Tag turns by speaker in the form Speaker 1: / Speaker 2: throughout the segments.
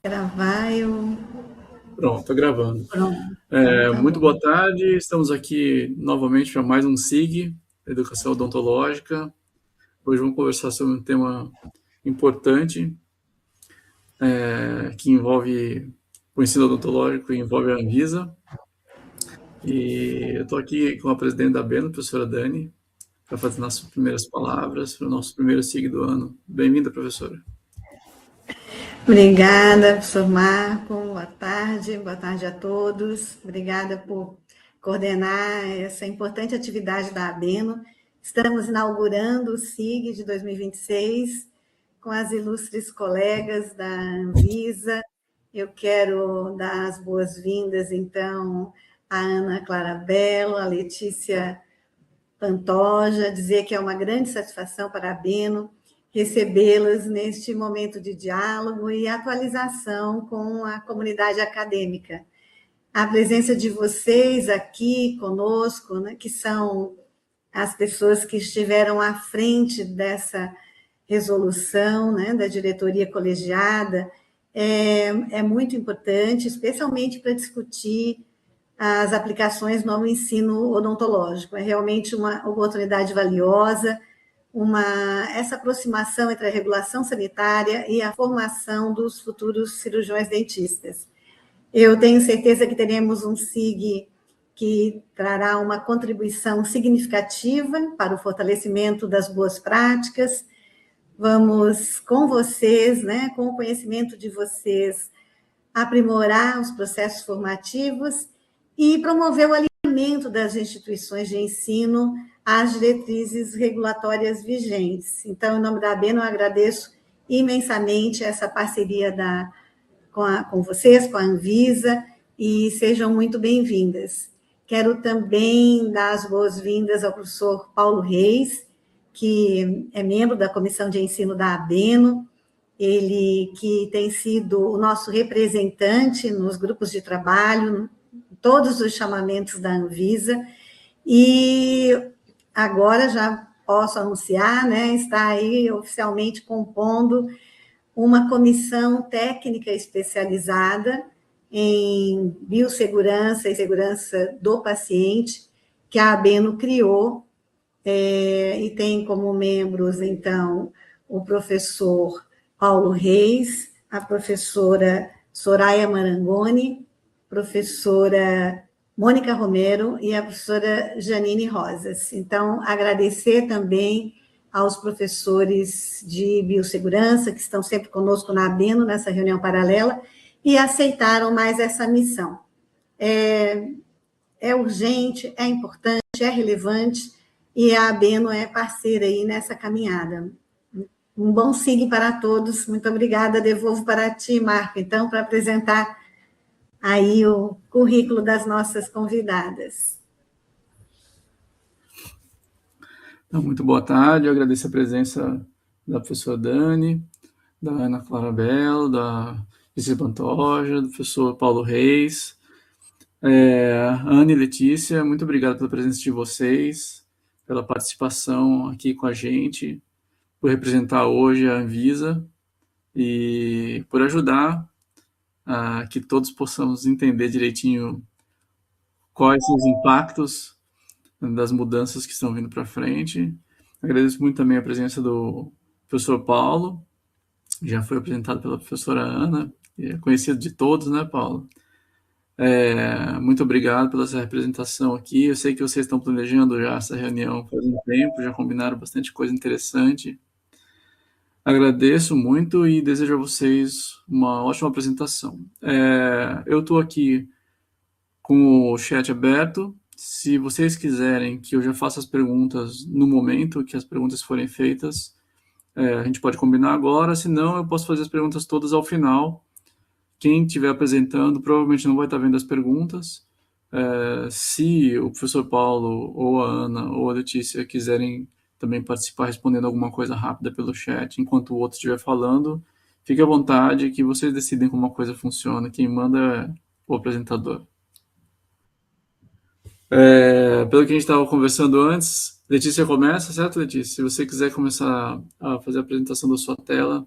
Speaker 1: Gravar, eu...
Speaker 2: Pronto, estou gravando.
Speaker 1: Pronto, então tá
Speaker 2: Muito
Speaker 1: bom.
Speaker 2: boa tarde, estamos aqui novamente para mais um SIG, Educação Odontológica. Hoje vamos conversar sobre um tema importante, que envolve o ensino odontológico e envolve a Anvisa. E eu estou aqui com a presidente da ABENO, a professora Dani, para fazer nossas primeiras palavras para o nosso primeiro SIG do ano. Bem-vinda, professora.
Speaker 1: Obrigada, professor Marco. Boa tarde a todos. Obrigada por coordenar essa importante atividade da ABENO. Estamos inaugurando o SIG de 2026 com as ilustres colegas da Anvisa. Eu quero dar as boas-vindas, então, à Ana Clara Bello, à Letícia Pantoja, dizer que é uma grande satisfação para a ABENO recebê-las neste momento de diálogo e atualização com a comunidade acadêmica. A presença de vocês aqui conosco, né, que são as pessoas que estiveram à frente dessa resolução, né, da diretoria colegiada, é muito importante, especialmente para discutir as aplicações no ensino odontológico. É realmente uma oportunidade valiosa, essa aproximação entre a regulação sanitária e a formação dos futuros cirurgiões dentistas. Eu tenho certeza que teremos um SIG que trará uma contribuição significativa para o fortalecimento das boas práticas. Vamos, com vocês, né, com o conhecimento de vocês, aprimorar os processos formativos e promover o alinhamento das instituições de ensino às diretrizes regulatórias vigentes. Então, em nome da ABENO, eu agradeço imensamente essa parceria com vocês, com a Anvisa, e sejam muito bem-vindas. Quero também dar as boas-vindas ao professor Paulo Reis, que é membro da Comissão de Ensino da ABENO, ele que tem sido o nosso representante nos grupos de trabalho, todos os chamamentos da Anvisa, e agora já posso anunciar, né, está aí oficialmente compondo uma comissão técnica especializada em biossegurança e segurança do paciente, que a ABENO criou, e tem como membros, então, o professor Paulo Reis, a professora Soraya Marangoni, professora Mônica Romero e a professora Janine Rosas. Então, agradecer também aos professores de biossegurança, que estão sempre conosco na ABENO, nessa reunião paralela, e aceitaram mais essa missão. É urgente, é importante, é relevante, e a ABENO é parceira aí nessa caminhada. Um bom SIG para todos. Muito obrigada. Devolvo para ti, Marco, então, para apresentar aí o currículo das nossas convidadas.
Speaker 2: Então, muito boa tarde, eu agradeço a presença da professora Dani, da Ana Clara Bello, da Letícia Pantoja, do professor Paulo Reis. Ana e Letícia, muito obrigado pela presença de vocês, pela participação aqui com a gente, por representar hoje a Anvisa e por ajudar a que todos possamos entender direitinho quais são os impactos das mudanças que estão vindo para frente. Agradeço muito também a presença do professor Paulo, que já foi apresentado pela professora Ana, e é conhecido de todos, né, Paulo? Muito obrigado pela essa representação aqui. Eu sei que vocês estão planejando já essa reunião faz um tempo, já combinaram bastante coisa interessante. Agradeço muito e desejo a vocês uma ótima apresentação. Eu estou aqui com o chat aberto. Se vocês quiserem que eu já faça as perguntas no momento que as perguntas forem feitas, a gente pode combinar agora, senão eu posso fazer as perguntas todas ao final. Quem estiver apresentando provavelmente não vai estar vendo as perguntas. Se o professor Paulo, ou a Ana, ou a Letícia quiserem também participar respondendo alguma coisa rápida pelo chat, enquanto o outro estiver falando, fique à vontade, que vocês decidem como a coisa funciona. Quem manda é o apresentador. Pelo que a gente estava conversando antes, Letícia começa, certo, Letícia? Se você quiser começar a fazer a apresentação da sua tela,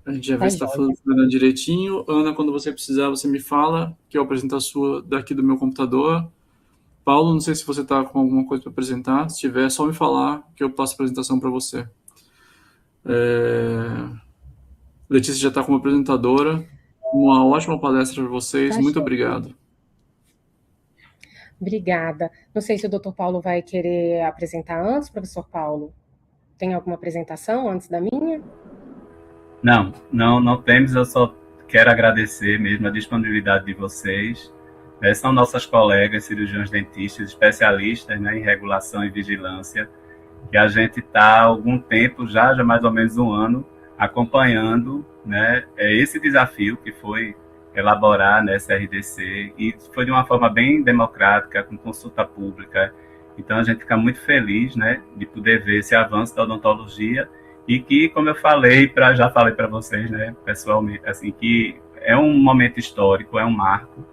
Speaker 2: A gente já vê
Speaker 3: Tá
Speaker 2: se está
Speaker 3: joia.
Speaker 2: funcionando direitinho. Ana, quando você precisar, você me fala, que eu apresento a sua daqui do meu computador. Paulo, não sei se você está com alguma coisa para apresentar. Se tiver, é só me falar que eu passo a apresentação para você. Letícia já está como apresentadora. Uma ótima palestra para vocês.
Speaker 3: Tá
Speaker 2: Muito
Speaker 3: joia.
Speaker 2: obrigado.
Speaker 3: Obrigada. Não sei se o Dr. Paulo vai querer apresentar antes, professor Paulo. Tem alguma apresentação antes da minha?
Speaker 4: Não temos, eu só quero agradecer mesmo a disponibilidade de vocês. São nossas colegas cirurgiões dentistas, especialistas, né, em regulação e vigilância, que a gente está há algum tempo, já mais ou menos um ano, acompanhando, né, esse desafio que foi elaborar, né, essa RDC, e foi de uma forma bem democrática, com consulta pública. Então a gente fica muito feliz, né, de poder ver esse avanço da odontologia e que, como eu falei, já falei para vocês, né, pessoalmente, assim, que é um momento histórico, é um marco,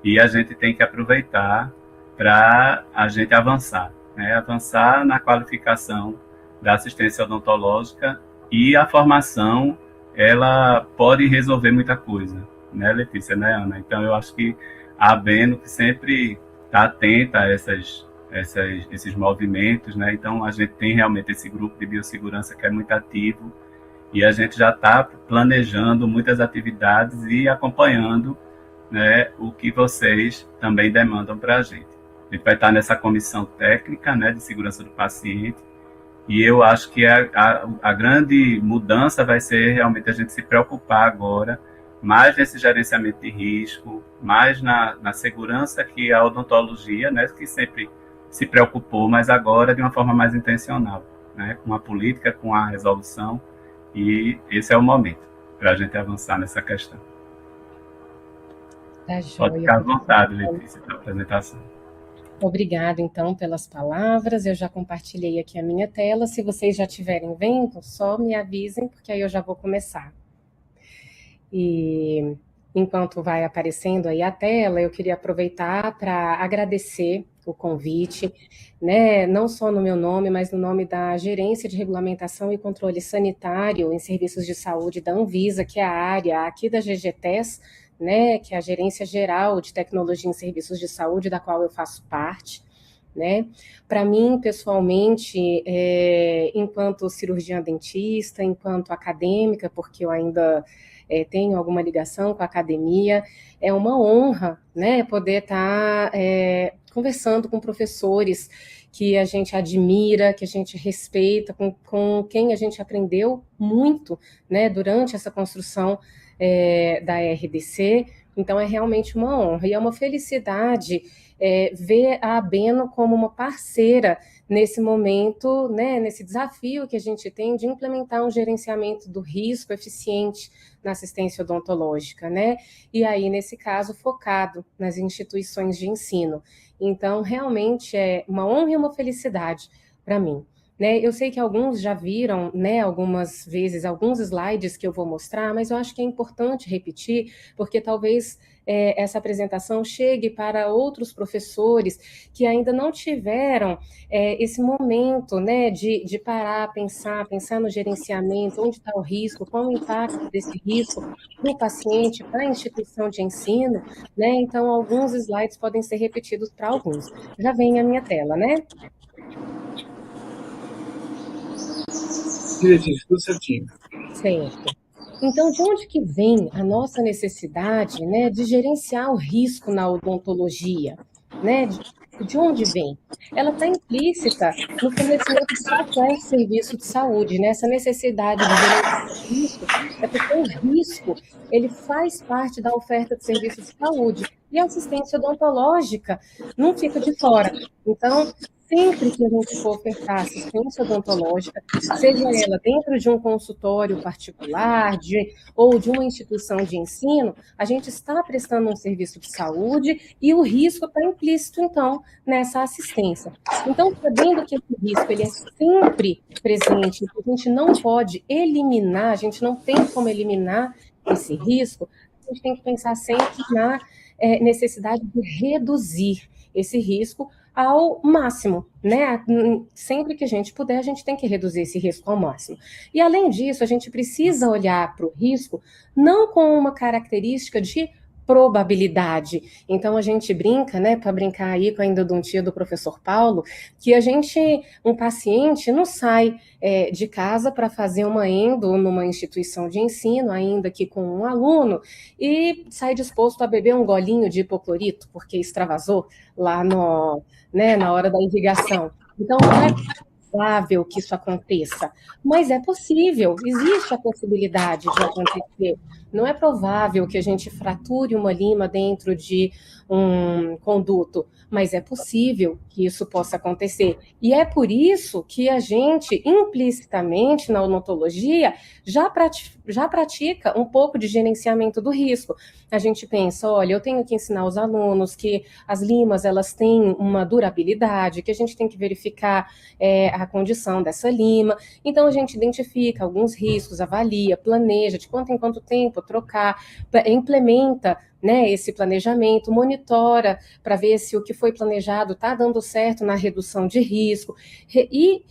Speaker 4: e a gente tem que aproveitar para a gente avançar, né, avançar na qualificação da assistência odontológica, e a formação, ela pode resolver muita coisa, né, Letícia, né, Ana? Então eu acho que a Abeno, que sempre está atenta a esses movimentos, né? Então a gente tem realmente esse grupo de biossegurança que é muito ativo, e a gente já está planejando muitas atividades e acompanhando, né, o que vocês também demandam para a gente. A gente vai estar nessa comissão técnica, né, de segurança do paciente, e eu acho que a grande mudança vai ser realmente a gente se preocupar agora mais nesse gerenciamento de risco, mais na segurança que a odontologia, né, que sempre se preocupou, mas agora de uma forma mais intencional, né, com a política, com a resolução, e esse é o momento para a gente avançar nessa questão.
Speaker 3: Tá joia.
Speaker 4: Pode ficar à vontade, Letícia, para a apresentação.
Speaker 3: Obrigada, então, pelas palavras. Eu já compartilhei aqui a minha tela. Se vocês já estiverem vendo, só me avisem, porque aí eu já vou começar. E enquanto vai aparecendo aí a tela, eu queria aproveitar para agradecer o convite, né, não só no meu nome, mas no nome da Gerência de Regulamentação e Controle Sanitário em Serviços de Saúde da Anvisa, que é a área aqui da GGTES, né, que é a Gerência Geral de Tecnologia em Serviços de Saúde, da qual eu faço parte, né? Para mim, pessoalmente, enquanto cirurgiã dentista, enquanto acadêmica, porque eu ainda tenho alguma ligação com a academia, é uma honra, né, poder estar conversando com professores que a gente admira, que a gente respeita, com quem a gente aprendeu muito, né, durante essa construção da RDC. Então, é realmente uma honra e é uma felicidade ver a Abeno como uma parceira nesse momento, né, nesse desafio que a gente tem de implementar um gerenciamento do risco eficiente na assistência odontológica, né? E aí, nesse caso, focado nas instituições de ensino. Então, realmente é uma honra e uma felicidade para mim. Né, eu sei que alguns já viram, né, algumas vezes, alguns slides que eu vou mostrar, mas eu acho que é importante repetir, porque talvez essa apresentação chegue para outros professores que ainda não tiveram esse momento, né, de parar, pensar no gerenciamento, onde está o risco, qual o impacto desse risco para o paciente, para a instituição de ensino, né? Então, alguns slides podem ser repetidos para alguns. Já vem a minha tela, né?
Speaker 2: Direitinho, tudo certinho.
Speaker 3: Certo. Então, de onde que vem a nossa necessidade, né, de gerenciar o risco na odontologia? Né? De onde vem? Ela está implícita no fornecimento de qualquer serviço de saúde, né? Essa necessidade de gerenciar o risco é porque o risco, ele faz parte da oferta de serviços de saúde, e a assistência odontológica não fica de fora. Então, sempre que a gente for ofertar assistência odontológica, seja ela dentro de um consultório particular ou de uma instituição de ensino, a gente está prestando um serviço de saúde e o risco está implícito, então, nessa assistência. Então, sabendo que esse risco ele é sempre presente, que a gente não pode eliminar, a gente não tem como eliminar esse risco, a gente tem que pensar sempre na necessidade de reduzir esse risco ao máximo, né? Sempre que a gente puder, a gente tem que reduzir esse risco ao máximo. E, além disso, a gente precisa olhar para o risco não com uma característica de probabilidade. Então a gente brinca, né, para brincar aí com a endodontia do professor Paulo, que um paciente não sai de casa para fazer uma endo numa instituição de ensino, ainda que com um aluno, e sai disposto a beber um golinho de hipoclorito, porque extravasou lá na hora da irrigação. Então não é provável que isso aconteça, mas é possível, existe a possibilidade de acontecer. Não é provável que a gente frature uma lima dentro de um conduto, mas é possível que isso possa acontecer. E é por isso que a gente, implicitamente na odontologia, já pratica um pouco de gerenciamento do risco. A gente pensa, olha, eu tenho que ensinar os alunos que as limas, elas têm uma durabilidade, que a gente tem que verificar a condição dessa lima. Então, a gente identifica alguns riscos, avalia, planeja de quanto em quanto tempo trocar, implementa, né, esse planejamento, monitora para ver se o que foi planejado está dando certo na redução de risco. E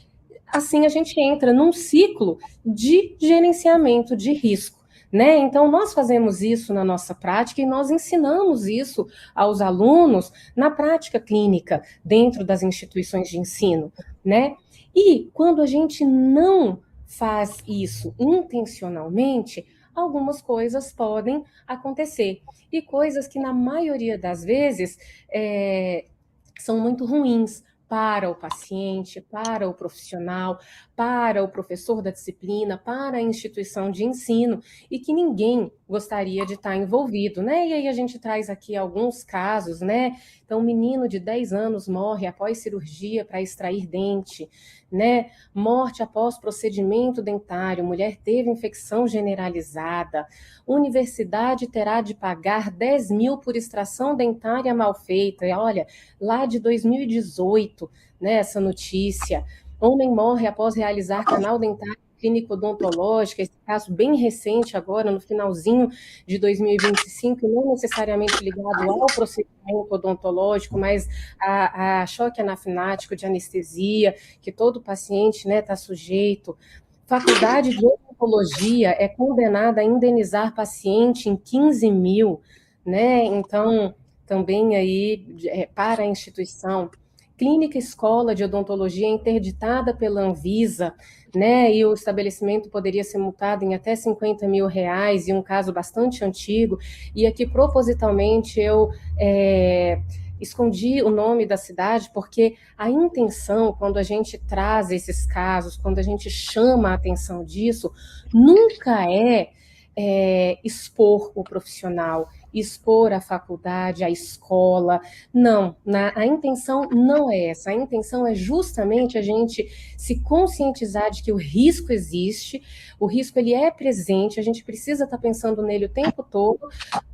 Speaker 3: assim a gente entra num ciclo de gerenciamento de risco. Né? Então, nós fazemos isso na nossa prática e nós ensinamos isso aos alunos na prática clínica, dentro das instituições de ensino. Né? E quando a gente não faz isso intencionalmente, algumas coisas podem acontecer. E coisas que, na maioria das vezes, são muito ruins para o paciente, para o profissional, para o professor da disciplina, para a instituição de ensino, e que ninguém gostaria de estar envolvido, né? E aí a gente traz aqui alguns casos, né? Então, um menino de 10 anos morre após cirurgia para extrair dente, né? Morte após procedimento dentário, mulher teve infecção generalizada, universidade terá de pagar 10 mil por extração dentária mal feita. E olha, lá de 2018, né, essa notícia. Homem morre após realizar canal dentário clínico odontológica, esse caso bem recente agora, no finalzinho de 2025, não necessariamente ligado ao procedimento odontológico, mas a choque anafilático de anestesia, que todo paciente, né, está sujeito. Faculdade de Odontologia é condenada a indenizar paciente em 15 mil, né? Então, também aí, para a instituição. Clínica Escola de Odontologia é interditada pela Anvisa, né? E o estabelecimento poderia ser multado em até 50 mil reais, e um caso bastante antigo. E aqui, propositalmente, eu escondi o nome da cidade, porque a intenção, quando a gente traz esses casos, quando a gente chama a atenção disso, nunca é expor o profissional, expor a faculdade, a escola. Não, a intenção não é essa. A intenção é justamente a gente se conscientizar de que o risco existe, o risco ele é presente, a gente precisa estar pensando nele o tempo todo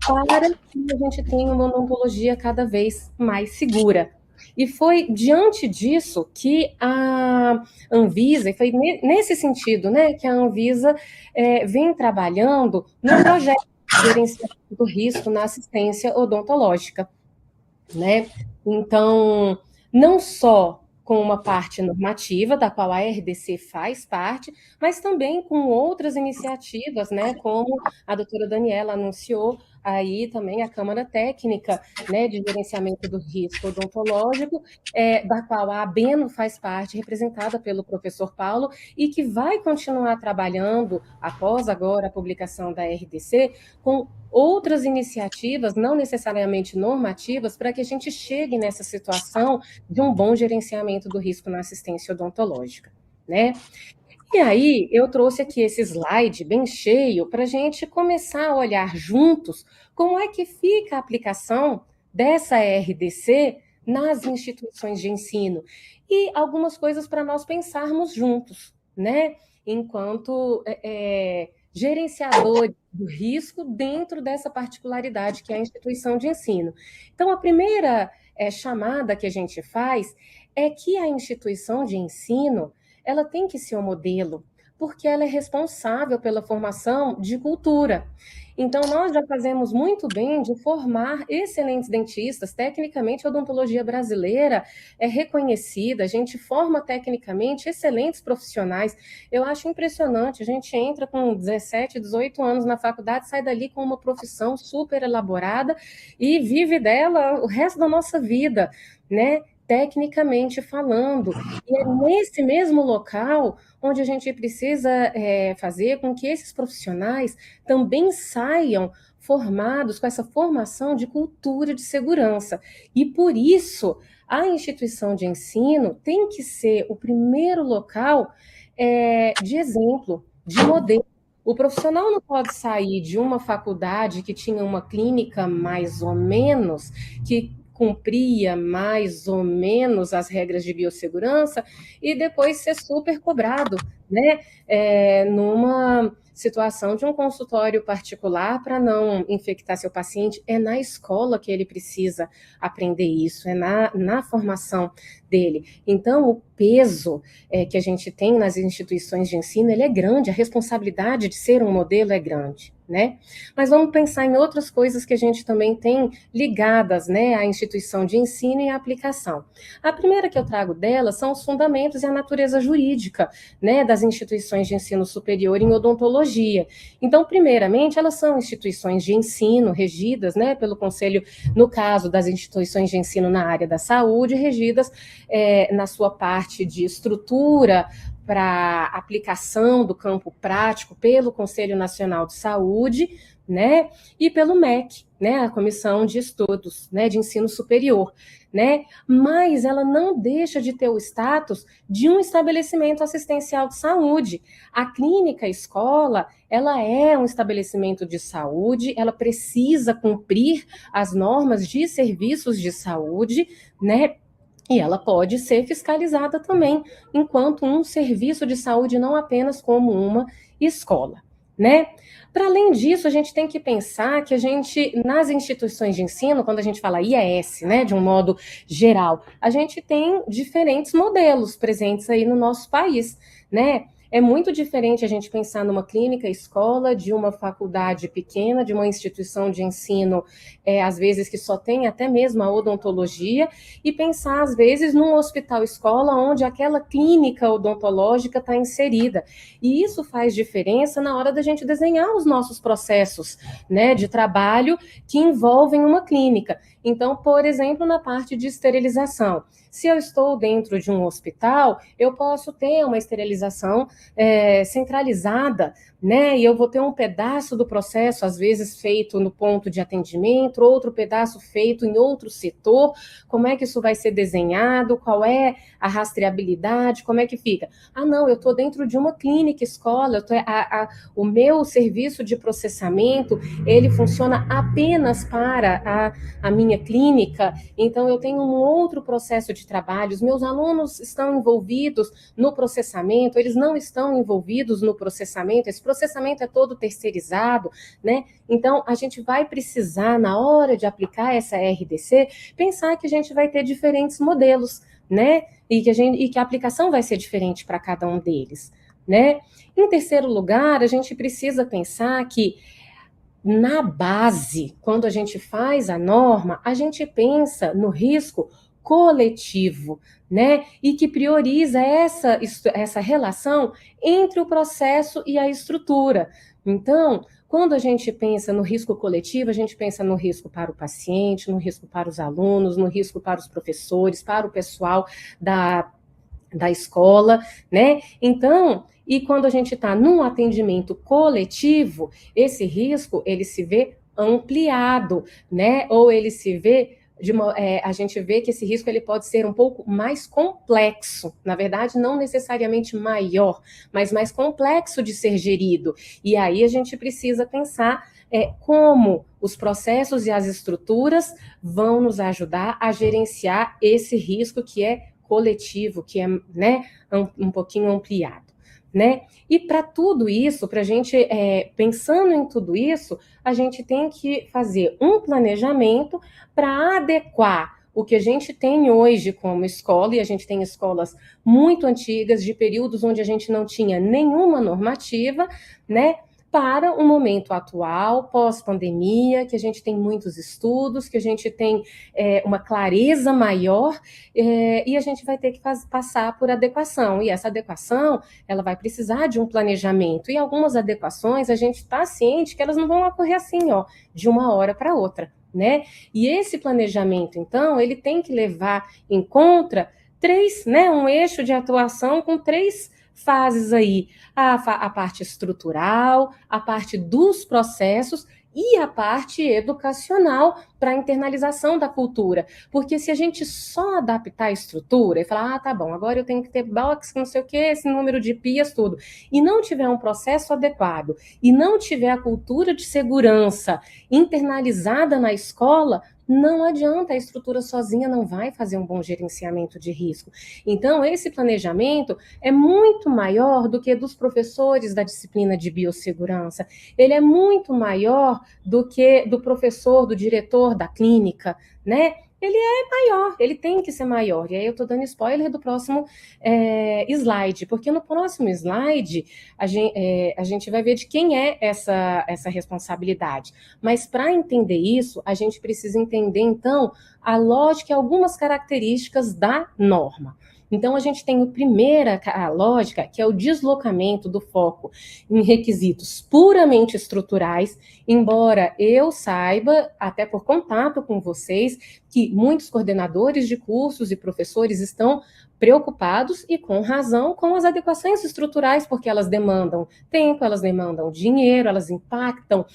Speaker 3: para que a gente tenha uma odontologia cada vez mais segura. E foi diante disso que a Anvisa, e foi nesse sentido, né, que a Anvisa vem trabalhando no projeto de gerenciamento do risco na assistência odontológica, né? Então, não só com uma parte normativa, da qual a RDC faz parte, mas também com outras iniciativas, né, como a doutora Daniela anunciou, aí também a Câmara Técnica, né, de Gerenciamento do Risco Odontológico, da qual a ABENO faz parte, representada pelo professor Paulo, e que vai continuar trabalhando, após agora a publicação da RDC, com outras iniciativas, não necessariamente normativas, para que a gente chegue nessa situação de um bom gerenciamento do risco na assistência odontológica, né? E aí, eu trouxe aqui esse slide bem cheio para a gente começar a olhar juntos como é que fica a aplicação dessa RDC nas instituições de ensino e algumas coisas para nós pensarmos juntos, né? Enquanto gerenciador do risco dentro dessa particularidade que é a instituição de ensino. Então, a primeira chamada que a gente faz é que a instituição de ensino ela tem que ser um modelo, porque ela é responsável pela formação de cultura. Então, nós já fazemos muito bem de formar excelentes dentistas. Tecnicamente, a odontologia brasileira é reconhecida, a gente forma tecnicamente excelentes profissionais. Eu acho impressionante, a gente entra com 17, 18 anos na faculdade, sai dali com uma profissão super elaborada e vive dela o resto da nossa vida, né? Tecnicamente falando. E é nesse mesmo local onde a gente precisa fazer com que esses profissionais também saiam formados com essa formação de cultura de segurança. E por isso, a instituição de ensino tem que ser o primeiro local de exemplo, de modelo. O profissional não pode sair de uma faculdade que tinha uma clínica mais ou menos, que cumpria mais ou menos as regras de biossegurança e depois ser super cobrado, né? Numa situação de um consultório particular para não infectar seu paciente, é na escola que ele precisa aprender isso, é na formação dele. Então, o peso que a gente tem nas instituições de ensino, ele é grande, a responsabilidade de ser um modelo é grande, né? Mas vamos pensar em outras coisas que a gente também tem ligadas, né, à instituição de ensino e à aplicação. A primeira que eu trago delas são os fundamentos e a natureza jurídica, né, das instituições de ensino superior em odontologia. Então, primeiramente, elas são instituições de ensino regidas, né, pelo Conselho, no caso das instituições de ensino na área da saúde, regidas na sua parte de estrutura para aplicação do campo prático pelo Conselho Nacional de Saúde, né, e pelo MEC, né, a Comissão de Estudos, né, de Ensino Superior, né, mas ela não deixa de ter o status de um estabelecimento assistencial de saúde. A clínica escola, ela é um estabelecimento de saúde, ela precisa cumprir as normas de serviços de saúde, né, e ela pode ser fiscalizada também, enquanto um serviço de saúde, não apenas como uma escola, né? Para além disso, a gente tem que pensar que a gente, nas instituições de ensino, quando a gente fala IAS, né, de um modo geral, a gente tem diferentes modelos presentes aí no nosso país, né? É muito diferente a gente pensar numa clínica escola, de uma faculdade pequena, de uma instituição de ensino, às vezes que só tem até mesmo a odontologia, e pensar, às vezes, num hospital escola onde aquela clínica odontológica está inserida. E isso faz diferença na hora da gente desenhar os nossos processos, né, de trabalho que envolvem uma clínica. Então, por exemplo, na parte de esterilização. Se eu estou dentro de um hospital, eu posso ter uma esterilização centralizada, né? E eu vou ter um pedaço do processo, às vezes feito no ponto de atendimento, outro pedaço feito em outro setor. Como é que isso vai ser desenhado? Qual é a rastreabilidade? Como é que fica? Ah, não, eu estou dentro de uma clínica escola, o meu serviço de processamento, ele funciona apenas para a minha clínica, então eu tenho um outro processo de trabalho, os meus alunos estão envolvidos no processamento, eles não estão envolvidos no processamento, esse processamento é todo terceirizado, né? Então, a gente vai precisar, na hora de aplicar essa RDC, pensar que a gente vai ter diferentes modelos, né? E que a aplicação vai ser diferente para cada um deles, né? Em terceiro lugar, a gente precisa pensar que na base, quando a gente faz a norma, a gente pensa no risco coletivo, né? E que prioriza essa relação entre o processo e a estrutura. Então, quando a gente pensa no risco coletivo, a gente pensa no risco para o paciente, no risco para os alunos, no risco para os professores, para o pessoal da escola, né? Então, e quando a gente está num atendimento coletivo, esse risco, ele se vê ampliado, né? Ou ele se vê a gente vê que esse risco ele pode ser um pouco mais complexo, na verdade não necessariamente maior, mas mais complexo de ser gerido. E aí a gente precisa pensar como os processos e as estruturas vão nos ajudar a gerenciar esse risco que é coletivo, que é, né, um pouquinho ampliado. Né? E para tudo isso, para a gente, pensando em tudo isso, a gente tem que fazer um planejamento para adequar o que a gente tem hoje como escola, e a gente tem escolas muito antigas, de períodos onde a gente não tinha nenhuma normativa, né? para o momento atual, pós-pandemia, que a gente tem muitos estudos, que a gente tem uma clareza maior, e a gente vai ter que passar por adequação. E essa adequação, ela vai precisar de um planejamento. E algumas adequações, a gente está ciente que elas não vão ocorrer assim, ó, de uma hora para outra, né? E esse planejamento, então, ele tem que levar em conta um eixo de atuação com 3 fases aí, a parte estrutural, a parte dos processos e a parte educacional para a internalização da cultura. Porque se a gente só adaptar a estrutura e falar, tá bom, agora eu tenho que ter box, não sei o que, esse número de pias, tudo, e não tiver um processo adequado, e não tiver a cultura de segurança internalizada na escola, não adianta, a estrutura sozinha não vai fazer um bom gerenciamento de risco. Então, esse planejamento é muito maior do que dos professores da disciplina de biossegurança. Ele é muito maior do que do professor, do diretor da clínica, né? Ele é maior, ele tem que ser maior. E aí eu estou dando spoiler do próximo slide, porque no próximo slide a gente vai ver de quem é essa responsabilidade. Mas para entender isso, a gente precisa entender, então, a lógica e algumas características da norma. Então, a gente tem a lógica, que é o deslocamento do foco em requisitos puramente estruturais, embora eu saiba, até por contato com vocês, que muitos coordenadores de cursos e professores estão preocupados, e com razão, com as adequações estruturais, porque elas demandam tempo, elas demandam dinheiro, elas impactam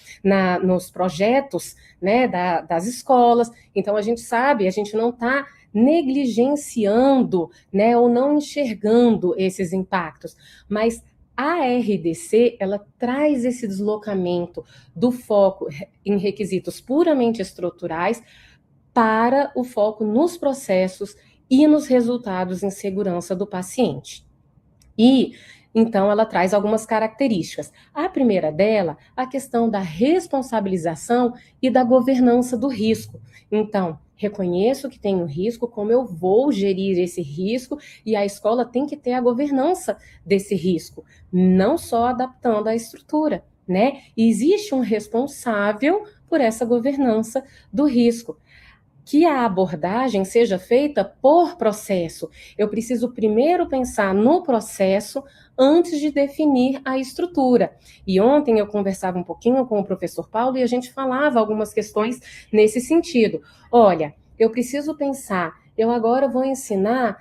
Speaker 3: nos projetos, né, das escolas. Então, a gente sabe, a gente não está negligenciando, né, ou não enxergando esses impactos, mas a RDC, ela traz esse deslocamento do foco em requisitos puramente estruturais para o foco nos processos e nos resultados em segurança do paciente. E então, ela traz algumas características. A primeira dela, a questão da responsabilização e da governança do risco. Então, reconheço que tenho risco, como eu vou gerir esse risco, e a escola tem que ter a governança desse risco, não só adaptando a estrutura, né? E existe um responsável por essa governança do risco. Que a abordagem seja feita por processo. Eu preciso primeiro pensar no processo antes de definir a estrutura. E ontem eu conversava um pouquinho com o professor Paulo e a gente falava algumas questões nesse sentido. Olha, eu preciso pensar, eu agora vou ensinar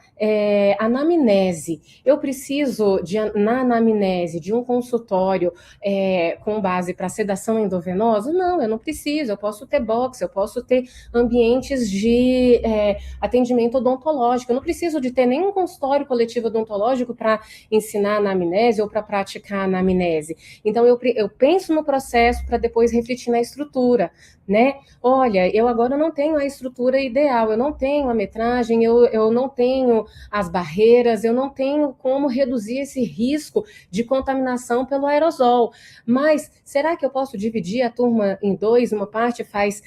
Speaker 3: anamnese. Eu preciso, na anamnese, de um consultório com base para sedação endovenosa? Não, eu não preciso. Eu posso ter box, eu posso ter ambientes de atendimento odontológico. Eu não preciso de ter nenhum consultório coletivo odontológico para ensinar anamnese ou para praticar anamnese. Então, eu penso no processo para depois refletir na estrutura, né? Olha, eu agora não tenho a estrutura ideal, eu não tenho a metragem, eu não tenho as barreiras, eu não tenho como reduzir esse risco de contaminação pelo aerosol. Mas será que eu posso dividir a turma em 2? Uma parte faz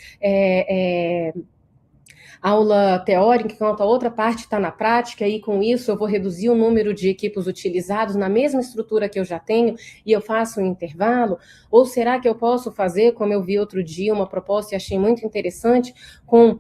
Speaker 3: aula teórica, enquanto a outra parte está na prática, e com isso eu vou reduzir o número de equipos utilizados na mesma estrutura que eu já tenho e eu faço um intervalo? Ou será que eu posso fazer, como eu vi outro dia, uma proposta e achei muito interessante, com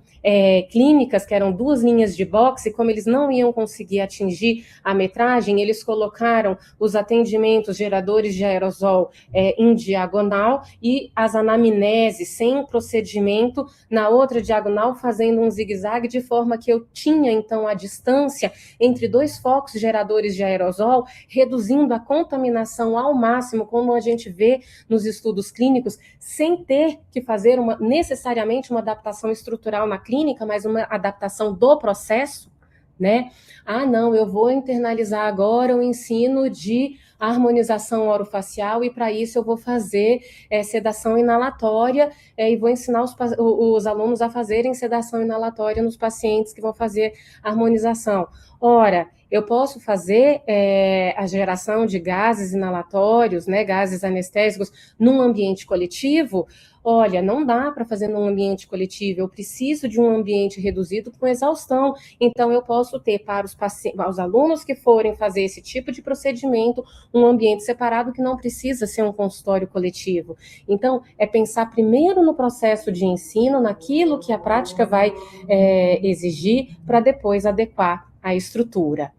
Speaker 3: clínicas que eram 2 linhas de boxe, e como eles não iam conseguir atingir a metragem, eles colocaram os atendimentos geradores de aerosol em diagonal e as anamneses sem procedimento na outra diagonal, fazendo um zigue-zague, de forma que eu tinha, então, a distância entre 2 focos geradores de aerosol, reduzindo a contaminação ao máximo, como a gente vê nos estudos clínicos, sem ter que fazer necessariamente uma adaptação estrutural na clínica, mas uma adaptação do processo, né? Ah, não, eu vou internalizar agora o ensino de harmonização orofacial, e para isso eu vou fazer sedação inalatória e vou ensinar os alunos a fazerem sedação inalatória nos pacientes que vão fazer harmonização. Ora, eu posso fazer a geração de gases inalatórios, né, gases anestésicos, num ambiente coletivo? Olha, não dá para fazer num ambiente coletivo, eu preciso de um ambiente reduzido com exaustão, então eu posso ter para os alunos que forem fazer esse tipo de procedimento, um ambiente separado que não precisa ser um consultório coletivo. Então, é pensar primeiro no processo de ensino, naquilo que a prática vai exigir, para depois adequar a estrutura.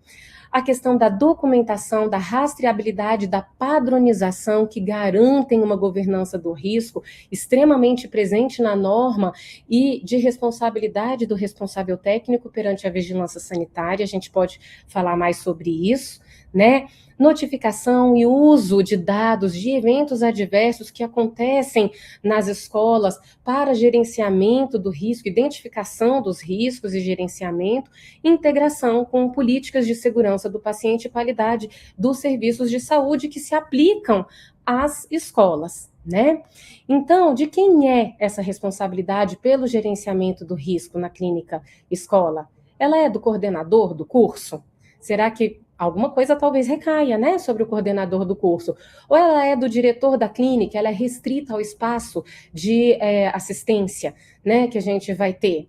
Speaker 3: A questão da documentação, da rastreabilidade, da padronização que garantem uma governança do risco extremamente presente na norma e de responsabilidade do responsável técnico perante a vigilância sanitária, a gente pode falar mais sobre isso, né? Notificação e uso de dados de eventos adversos que acontecem nas escolas para gerenciamento do risco, identificação dos riscos e gerenciamento, integração com políticas de segurança do paciente e qualidade dos serviços de saúde que se aplicam às escolas, né? Então, de quem é essa responsabilidade pelo gerenciamento do risco na clínica escola? Ela é do coordenador do curso? Será que alguma coisa talvez recaia, né, sobre o coordenador do curso? Ou ela é do diretor da clínica, ela é restrita ao espaço de assistência, né, que a gente vai ter?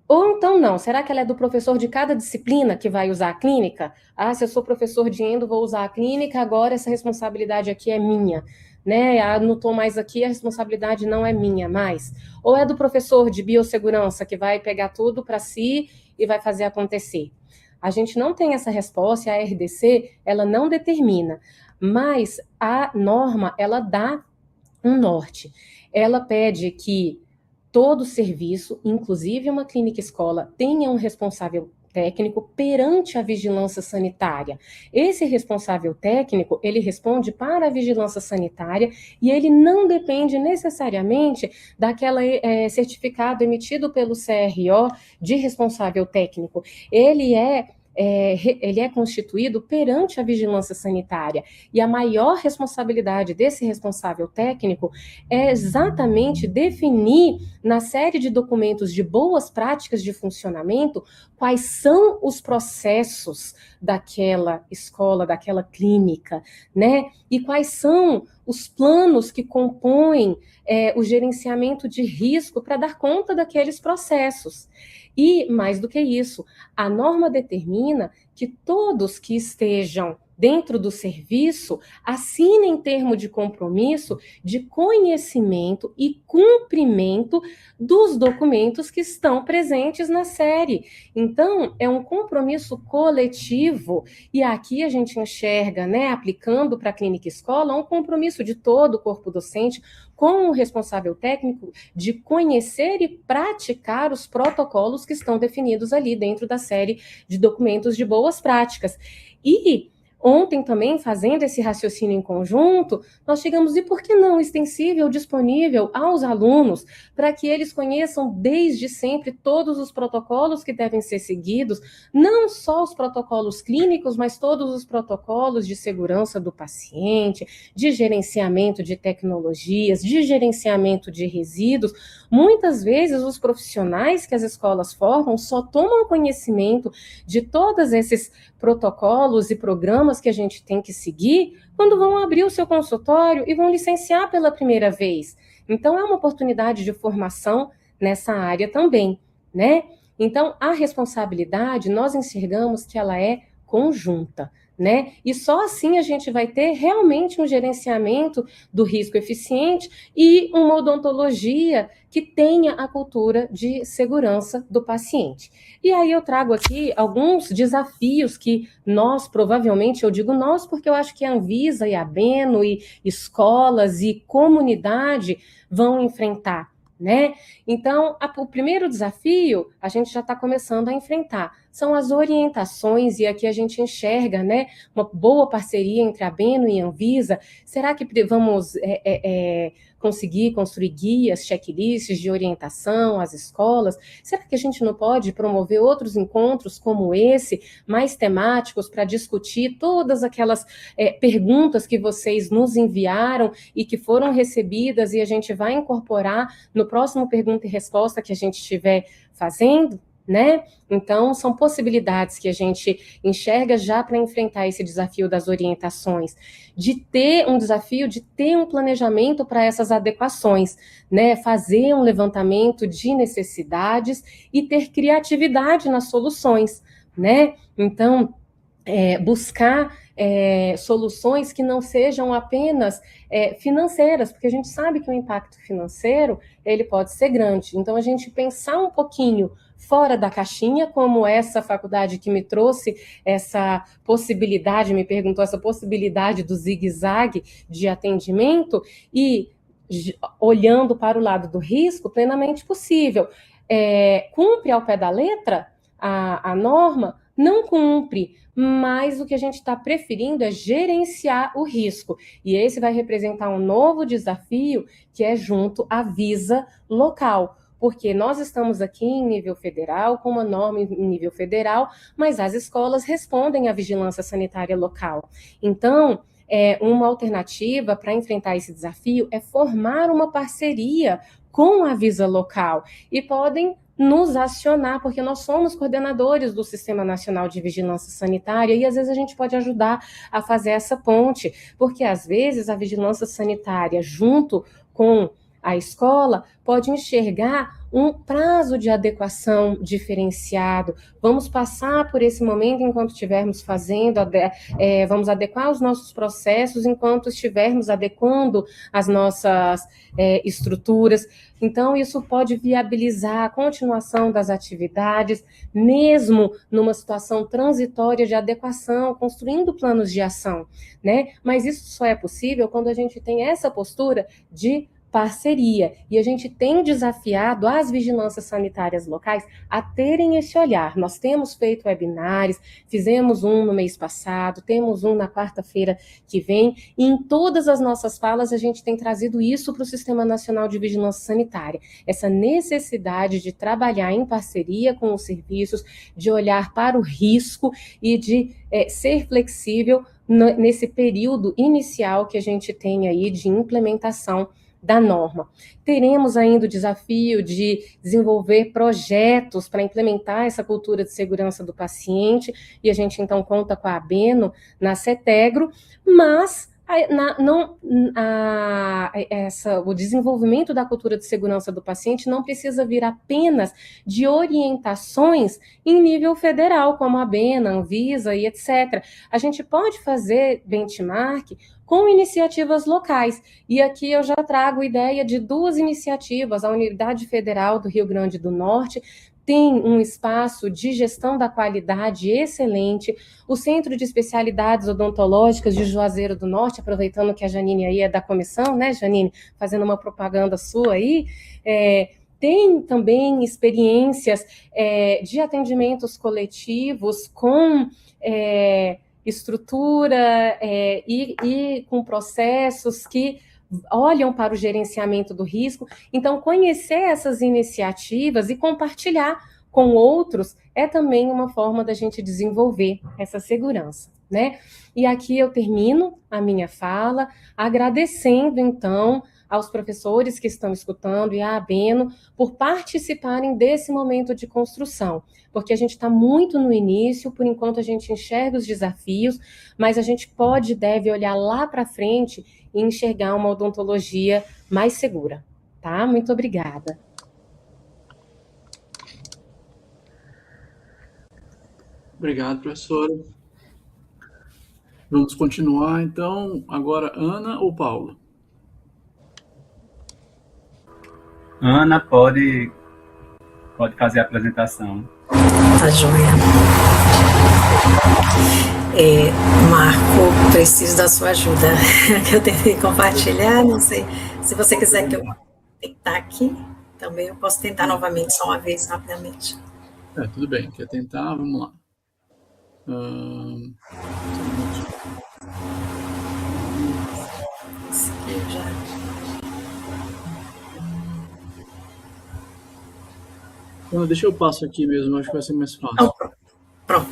Speaker 3: Ou então não, será que ela é do professor de cada disciplina que vai usar a clínica? Ah, se eu sou professor de endo, vou usar a clínica, agora essa responsabilidade aqui é minha, né? Ah, não estou mais aqui, a responsabilidade não é minha mais. Ou é do professor de biossegurança que vai pegar tudo para si e vai fazer acontecer? A gente não tem essa resposta, a RDC, ela não determina, mas a norma, ela dá um norte. Ela pede que todo serviço, inclusive uma clínica escola, tenha um responsável técnico perante a vigilância sanitária. Esse responsável técnico, ele responde para a vigilância sanitária e ele não depende necessariamente daquele certificado emitido pelo CRO de responsável técnico. Ele é constituído perante a vigilância sanitária. E a maior responsabilidade desse responsável técnico é exatamente definir, na série de documentos de boas práticas de funcionamento, quais são os processos daquela escola, daquela clínica, né? E quais são os planos que compõem o gerenciamento de risco para dar conta daqueles processos. E, mais do que isso, a norma determina que todos que estejam dentro do serviço assinem termo de compromisso de conhecimento e cumprimento dos documentos que estão presentes na série. Então, é um compromisso coletivo, e aqui a gente enxerga, né, aplicando para a clínica escola, um compromisso de todo o corpo docente com o responsável técnico de conhecer e praticar os protocolos que estão definidos ali dentro da série de documentos de boas práticas. E ontem também, fazendo esse raciocínio em conjunto, nós chegamos, e por que não extensível, disponível aos alunos, para que eles conheçam desde sempre todos os protocolos que devem ser seguidos, não só os protocolos clínicos, mas todos os protocolos de segurança do paciente, de gerenciamento de tecnologias, de gerenciamento de resíduos. Muitas vezes os profissionais que as escolas formam só tomam conhecimento de todos esses protocolos e programas que a gente tem que seguir quando vão abrir o seu consultório e vão licenciar pela primeira vez. Então, é uma oportunidade de formação nessa área também, né? Então, a responsabilidade, nós enxergamos que ela é conjunta, né? E só assim a gente vai ter realmente um gerenciamento do risco eficiente e uma odontologia que tenha a cultura de segurança do paciente. E aí eu trago aqui alguns desafios que nós, provavelmente, eu digo nós porque eu acho que a Anvisa e a Beno e escolas e comunidade vão enfrentar, né? Então, o primeiro desafio a gente já está começando a enfrentar, são as orientações, e aqui a gente enxerga, né, uma boa parceria entre a Beno e a Anvisa. Será que vamos conseguir construir guias, checklists de orientação às escolas? Será que a gente não pode promover outros encontros como esse, mais temáticos, para discutir todas aquelas perguntas que vocês nos enviaram e que foram recebidas, e a gente vai incorporar no próximo pergunta e resposta que a gente estiver fazendo, né? Então, são possibilidades que a gente enxerga já para enfrentar esse desafio das orientações, de ter um desafio, de ter um planejamento para essas adequações, né? Fazer um levantamento de necessidades e ter criatividade nas soluções, né? Então, buscar soluções que não sejam apenas financeiras, porque a gente sabe que o impacto financeiro ele pode ser grande. Então, a gente pensar um pouquinho fora da caixinha, como essa faculdade que me trouxe essa possibilidade, me perguntou essa possibilidade do zigue-zague de atendimento e olhando para o lado do risco, plenamente possível. Cumpre ao pé da letra a norma? Não cumpre, mas o que a gente está preferindo é gerenciar o risco. E esse vai representar um novo desafio, que é junto à Visa local, porque nós estamos aqui em nível federal, com uma norma em nível federal, mas as escolas respondem à vigilância sanitária local. Então, uma alternativa para enfrentar esse desafio é formar uma parceria com a Visa local, e podem nos acionar, porque nós somos coordenadores do Sistema Nacional de Vigilância Sanitária e às vezes a gente pode ajudar a fazer essa ponte, porque às vezes a vigilância sanitária junto com a escola pode enxergar um prazo de adequação diferenciado. Vamos passar por esse momento enquanto estivermos fazendo, vamos adequar os nossos processos enquanto estivermos adequando as nossas estruturas. Então, isso pode viabilizar a continuação das atividades, mesmo numa situação transitória de adequação, construindo planos de ação, né? Mas isso só é possível quando a gente tem essa postura de parceria, e a gente tem desafiado as vigilâncias sanitárias locais a terem esse olhar. Nós temos feito webinários, fizemos um no mês passado, temos um na quarta-feira que vem, e em todas as nossas falas a gente tem trazido isso para o Sistema Nacional de Vigilância Sanitária, essa necessidade de trabalhar em parceria com os serviços, de olhar para o risco e de ser flexível nesse período inicial que a gente tem aí de implementação da norma. Teremos ainda o desafio de desenvolver projetos para implementar essa cultura de segurança do paciente, e a gente então conta com a ABENO na CETEGRO, mas o desenvolvimento da cultura de segurança do paciente não precisa vir apenas de orientações em nível federal, como a ABENA, Anvisa e etc. A gente pode fazer benchmark com iniciativas locais. E aqui eu já trago a ideia de 2 iniciativas. A Unidade Federal do Rio Grande do Norte tem um espaço de gestão da qualidade excelente, o Centro de Especialidades Odontológicas de Juazeiro do Norte, aproveitando que a Janine aí é da comissão, né, Janine, fazendo uma propaganda sua aí, tem também experiências de atendimentos coletivos com estrutura e com processos que olham para o gerenciamento do risco. Então, conhecer essas iniciativas e compartilhar com outros é também uma forma da gente desenvolver essa segurança, né? E aqui eu termino a minha fala agradecendo, então, aos professores que estão escutando e à ABENO por participarem desse momento de construção, porque a gente está muito no início, por enquanto a gente enxerga os desafios, mas a gente pode e deve olhar lá para frente e enxergar uma odontologia mais segura, tá? Muito obrigada.
Speaker 2: Obrigado, professora. Vamos continuar, então, agora Ana ou Paulo?
Speaker 4: Ana pode fazer a apresentação.
Speaker 5: Tá joia. Marco, preciso da sua ajuda. Eu tentei compartilhar, não sei. Se você quiser que eu tentar aqui, também eu posso tentar novamente, só uma vez, rapidamente.
Speaker 2: Tudo bem, quer tentar? Vamos lá.
Speaker 5: Esse aqui eu já...
Speaker 2: Ana, deixa eu passo aqui mesmo, acho que vai ser mais fácil.
Speaker 5: Não, pronto.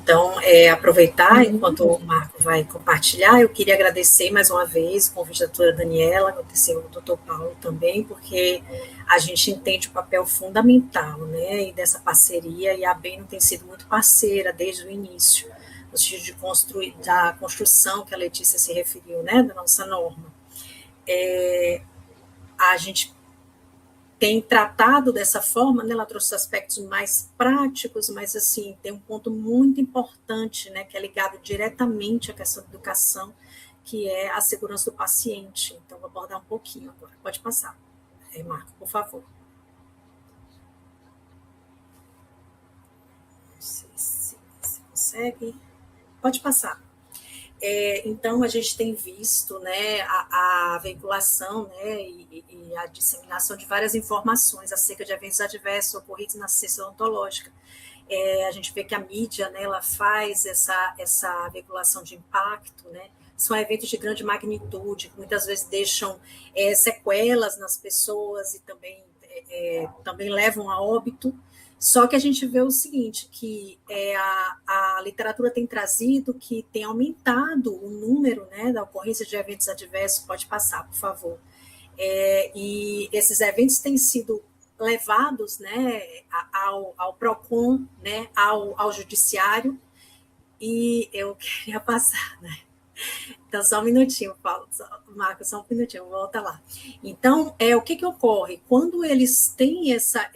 Speaker 5: Então, aproveitar enquanto o Marco vai compartilhar. Eu queria agradecer mais uma vez o convite da doutora Daniela, agradecer ao doutor Paulo também, porque a gente entende o papel fundamental, né, e dessa parceria, e a ABENO tem sido muito parceira desde o início, no sentido da construção que a Letícia se referiu, né, da nossa norma. A gente tem tratado dessa forma, né, ela trouxe aspectos mais práticos, mas, assim, tem um ponto muito importante, né, que é ligado diretamente à questão da educação, que é a segurança do paciente. Então, vou abordar um pouquinho agora. Pode passar, Marco, por favor. Não sei se você consegue. Pode passar. Então, a gente tem visto, né, a veiculação, né, e a disseminação de várias informações acerca de eventos adversos ocorridos na assistência odontológica. A gente vê que a mídia, né, ela faz essa veiculação de impacto, né, são eventos de grande magnitude, que muitas vezes deixam sequelas nas pessoas e também levam a óbito. Só que a gente vê o seguinte, que a literatura tem trazido que tem aumentado o número, né, da ocorrência de eventos adversos. Pode passar, por favor. E esses eventos têm sido levados, né, ao PROCON, né, ao judiciário, e eu queria passar, né? Então, só um minutinho, Paulo, Marcos, só um minutinho, volta lá. Então, o que ocorre? Quando eles têm essa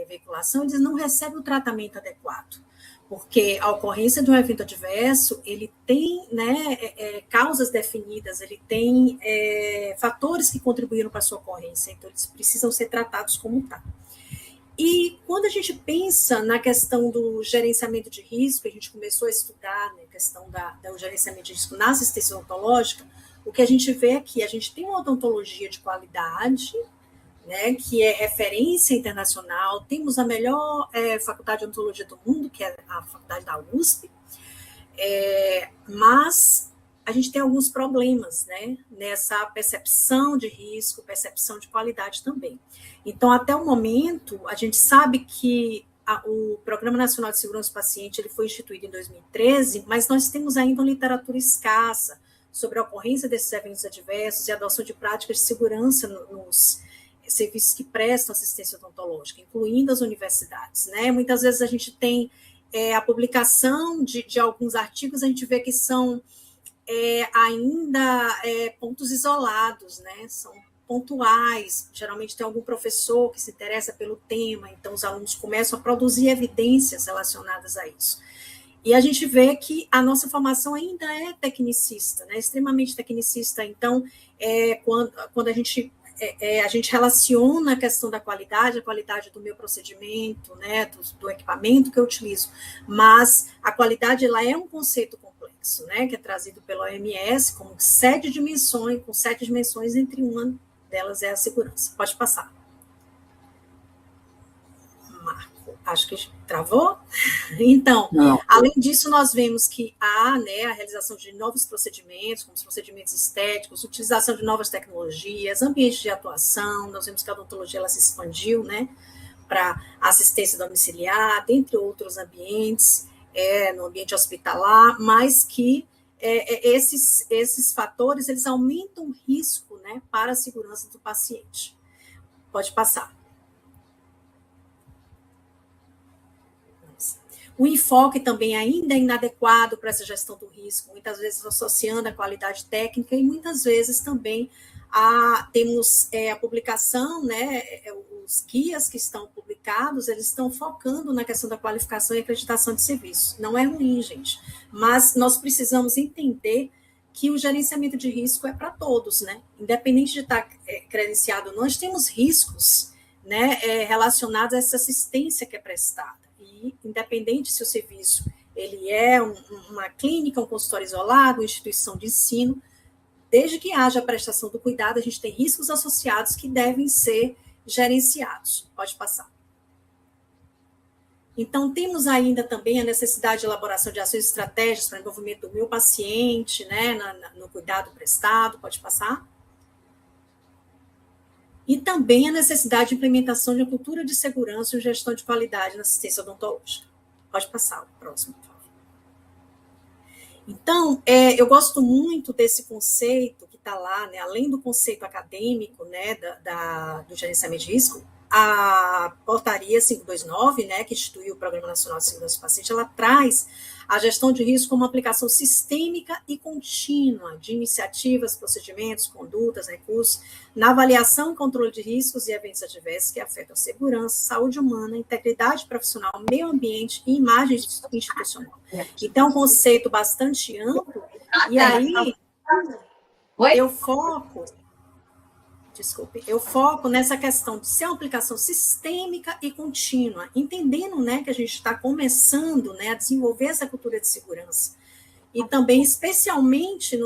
Speaker 5: veiculação, eles não recebem o tratamento adequado, porque a ocorrência de um evento adverso, ele tem, né, causas definidas, ele tem fatores que contribuíram para a sua ocorrência, então eles precisam ser tratados como tal. E quando a gente pensa na questão do gerenciamento de risco, a gente começou a estudar, né, a questão do gerenciamento de risco na assistência odontológica, o que a gente vê aqui, a gente tem uma odontologia de qualidade, né, que é referência internacional, temos a melhor faculdade de odontologia do mundo, que é a faculdade da USP, mas a gente tem alguns problemas, né, nessa percepção de risco, percepção de qualidade também. Então, até o momento, a gente sabe que o Programa Nacional de Segurança do Paciente ele foi instituído em 2013, mas nós temos ainda uma literatura escassa sobre a ocorrência desses eventos adversos e a adoção de práticas de segurança nos serviços que prestam assistência odontológica, incluindo as universidades, né? Muitas vezes a gente tem a publicação de alguns artigos, a gente vê que são ainda pontos isolados, né? São pontuais, geralmente tem algum professor que se interessa pelo tema, então os alunos começam a produzir evidências relacionadas a isso. E a gente vê que a nossa formação ainda é tecnicista, né? Extremamente tecnicista, então quando a gente relaciona a questão da qualidade, a qualidade do meu procedimento, né, do equipamento que eu utilizo, mas a qualidade ela é um conceito complexo, né, que é trazido pela OMS como 7 dimensões, com 7 dimensões, entre uma delas é a segurança. Pode passar. Marco, acho que travou. Então, além disso, nós vemos que há, né, a realização de novos procedimentos, como os procedimentos estéticos, utilização de novas tecnologias, ambientes de atuação, nós vemos que a odontologia ela se expandiu, né, para assistência domiciliar, dentre outros ambientes, no ambiente hospitalar, mas que esses fatores, eles aumentam o risco, né, para a segurança do paciente. Pode passar. O enfoque também ainda é inadequado para essa gestão do risco, muitas vezes associando a qualidade técnica e muitas vezes também temos a publicação, né, os guias que estão publicados, eles estão focando na questão da qualificação e acreditação de serviços. Não é ruim, gente, mas nós precisamos entender que o gerenciamento de risco é para todos, né? Independente de estar credenciado, nós temos riscos, né, relacionados a essa assistência que é prestada. E independente se o serviço ele é uma clínica, um consultório isolado, uma instituição de ensino, desde que haja a prestação do cuidado, a gente tem riscos associados que devem ser gerenciados. Pode passar. Então, temos ainda também a necessidade de elaboração de ações e estratégias para o envolvimento do meu paciente, né, no cuidado prestado. Pode passar. E também a necessidade de implementação de uma cultura de segurança e gestão de qualidade na assistência odontológica. Pode passar o próximo, por favor. Então, eu gosto muito desse conceito que está lá, né, além do conceito acadêmico, né, do gerenciamento de risco, a portaria 529, né, que instituiu o Programa Nacional de Segurança do Paciente, ela traz a gestão de risco como uma aplicação sistêmica e contínua de iniciativas, procedimentos, condutas, recursos, na avaliação e controle de riscos e eventos adversos que afetam a segurança, saúde humana, integridade profissional, meio ambiente e imagem institucional. Então, é um conceito bastante amplo, e aí eu foco nessa questão de ser uma aplicação sistêmica e contínua, entendendo, né, que a gente está começando, né, a desenvolver essa cultura de segurança. E também, especialmente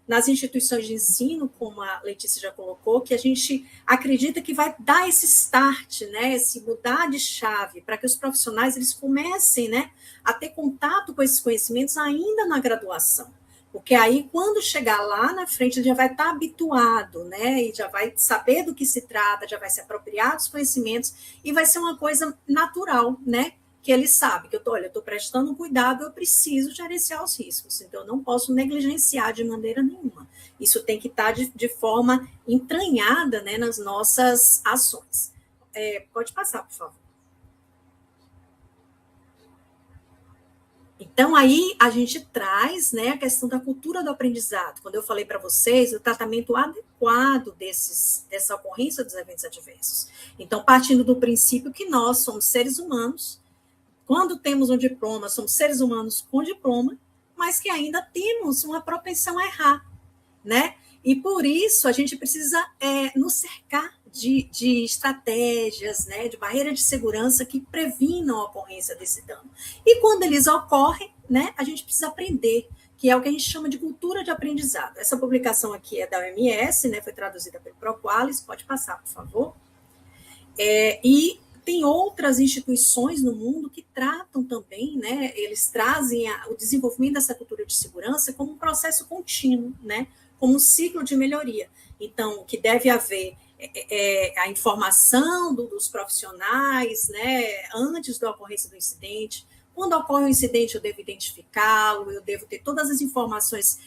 Speaker 5: nas instituições de ensino, como a Letícia já colocou, que a gente acredita que vai dar esse start, né, esse mudar de chave, para que os profissionais eles comecem, né, a ter contato com esses conhecimentos ainda na graduação. Porque aí, quando chegar lá na frente, ele já vai estar habituado, né? E já vai saber do que se trata, já vai se apropriar dos conhecimentos, e vai ser uma coisa natural, né? Que ele sabe que eu estou prestando cuidado, eu preciso gerenciar os riscos, então eu não posso negligenciar de maneira nenhuma. Isso tem que estar de forma entranhada, né, nas nossas ações. Pode passar, por favor. Então, aí a gente traz, né, a questão da cultura do aprendizado. Quando eu falei para vocês, o tratamento adequado dessa ocorrência dos eventos adversos. Então, partindo do princípio que nós somos seres humanos, quando temos um diploma, somos seres humanos com diploma, mas que ainda temos uma propensão a errar, né? E por isso a gente precisa nos cercar de estratégias, né, de barreiras de segurança que previnam a ocorrência desse dano. E quando eles ocorrem, né, a gente precisa aprender, que é o que a gente chama de cultura de aprendizado. Essa publicação aqui é da OMS, né, foi traduzida pelo Propolis, pode passar, por favor. E tem outras instituições no mundo que tratam também, né, eles trazem o desenvolvimento dessa cultura de segurança como um processo contínuo, né, como um ciclo de melhoria. Então, que deve haver a informação dos profissionais, né, antes da ocorrência do incidente. Quando ocorre um incidente, eu devo identificá-lo, eu devo ter todas as informações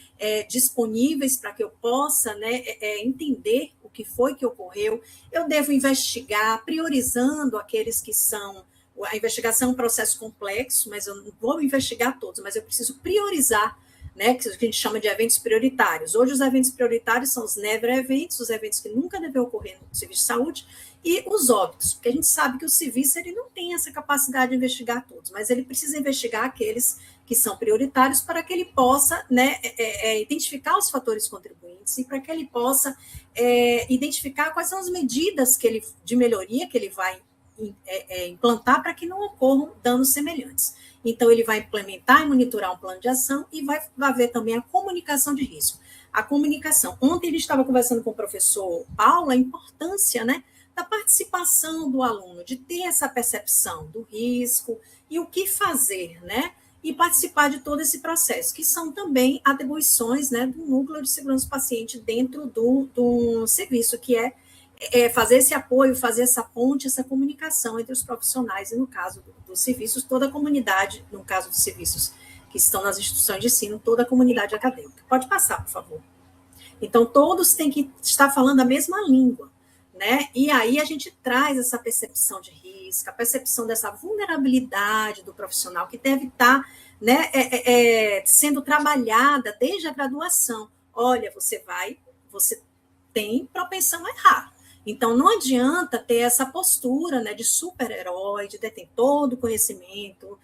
Speaker 5: disponíveis para que eu possa, né, entender o que foi que ocorreu. Eu devo investigar, priorizando aqueles que são... A investigação é um processo complexo, mas eu não vou investigar todos, mas eu preciso priorizar, né, que a gente chama de eventos prioritários. Hoje, os eventos prioritários são os never events, os eventos que nunca devem ocorrer no serviço de saúde, e os óbitos, porque a gente sabe que o serviço ele não tem essa capacidade de investigar todos, mas ele precisa investigar aqueles que são prioritários para que ele possa, né, identificar os fatores contribuintes e para que ele possa identificar quais são as medidas de melhoria que ele vai implantar para que não ocorram danos semelhantes. Então, ele vai implementar e monitorar um plano de ação e vai haver também a comunicação de risco. A comunicação. Ontem a gente estava conversando com o professor Paulo a importância, né, da participação do aluno, de ter essa percepção do risco e o que fazer, né, e participar de todo esse processo, que são também atribuições, né, do núcleo de segurança do paciente dentro do serviço, que é fazer esse apoio, fazer essa ponte, essa comunicação entre os profissionais e, no caso dos serviços, toda a comunidade, no caso dos serviços que estão nas instituições de ensino, toda a comunidade acadêmica. Pode passar, por favor. Então, todos têm que estar falando a mesma língua, né? E aí a gente traz essa percepção de risco, a percepção dessa vulnerabilidade do profissional que deve estar, né, sendo trabalhada desde a graduação. Olha, você tem propensão a errar. Então, não adianta ter essa postura, né, de super-herói, de deter todo o conhecimento,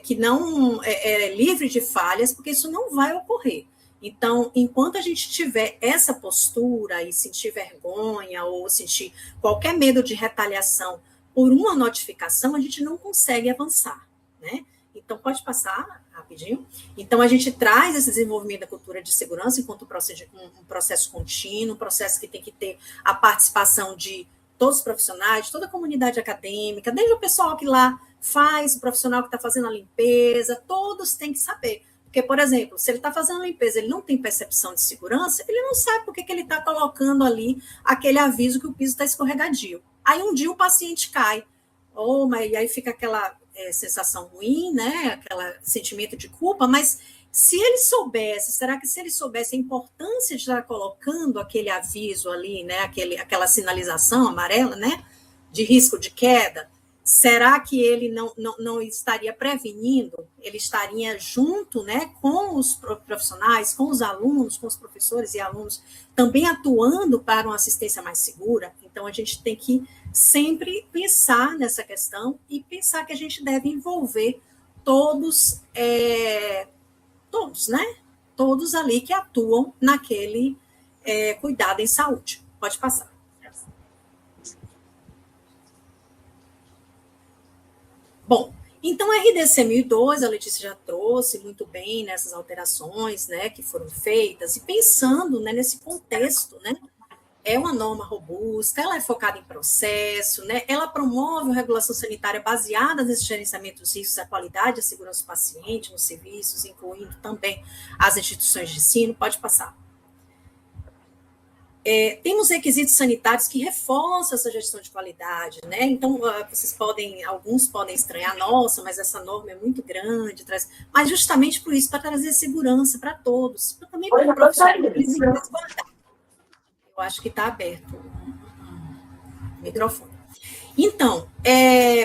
Speaker 5: que não é livre de falhas, porque isso não vai ocorrer. Então, enquanto a gente tiver essa postura e sentir vergonha ou sentir qualquer medo de retaliação por uma notificação, a gente não consegue avançar, né? Então, pode passar rapidinho. Então, a gente traz esse desenvolvimento da cultura de segurança enquanto um processo contínuo, um processo que tem que ter a participação de todos os profissionais, de toda a comunidade acadêmica, desde o pessoal que lá faz, o profissional que está fazendo a limpeza, todos têm que saber. Porque, por exemplo, se ele está fazendo a limpeza, ele não tem percepção de segurança, ele não sabe por que ele está colocando ali aquele aviso que o piso está escorregadio. Aí um dia o paciente cai, e aí fica aquela sensação ruim, né? Aquele sentimento de culpa, mas Se ele soubesse, será que se ele soubesse a importância de estar colocando aquele aviso ali, né, aquela sinalização amarela, né, de risco de queda, será que ele não estaria prevenindo? Ele estaria junto, né, com os profissionais, com os alunos, com os professores e alunos, também atuando para uma assistência mais segura? Então, a gente tem que sempre pensar nessa questão e pensar que a gente deve envolver todos, né? Todos ali que atuam naquele cuidado em saúde. Pode passar. Bom, então a RDC 1002, a Letícia já trouxe muito bem nessas alterações, né, que foram feitas, e pensando, né, nesse contexto, né, é uma norma robusta, ela é focada em processo, né, ela promove uma regulação sanitária baseada nesse gerenciamento dos riscos, a qualidade e a segurança do paciente nos serviços, incluindo também as instituições de ensino. Pode passar. Temos requisitos sanitários que reforçam essa gestão de qualidade, né? Então, alguns podem estranhar, nossa, mas essa norma é muito grande, mas justamente por isso, para trazer segurança para todos, também para o profissional. Eu acho que está aberto o microfone. Então,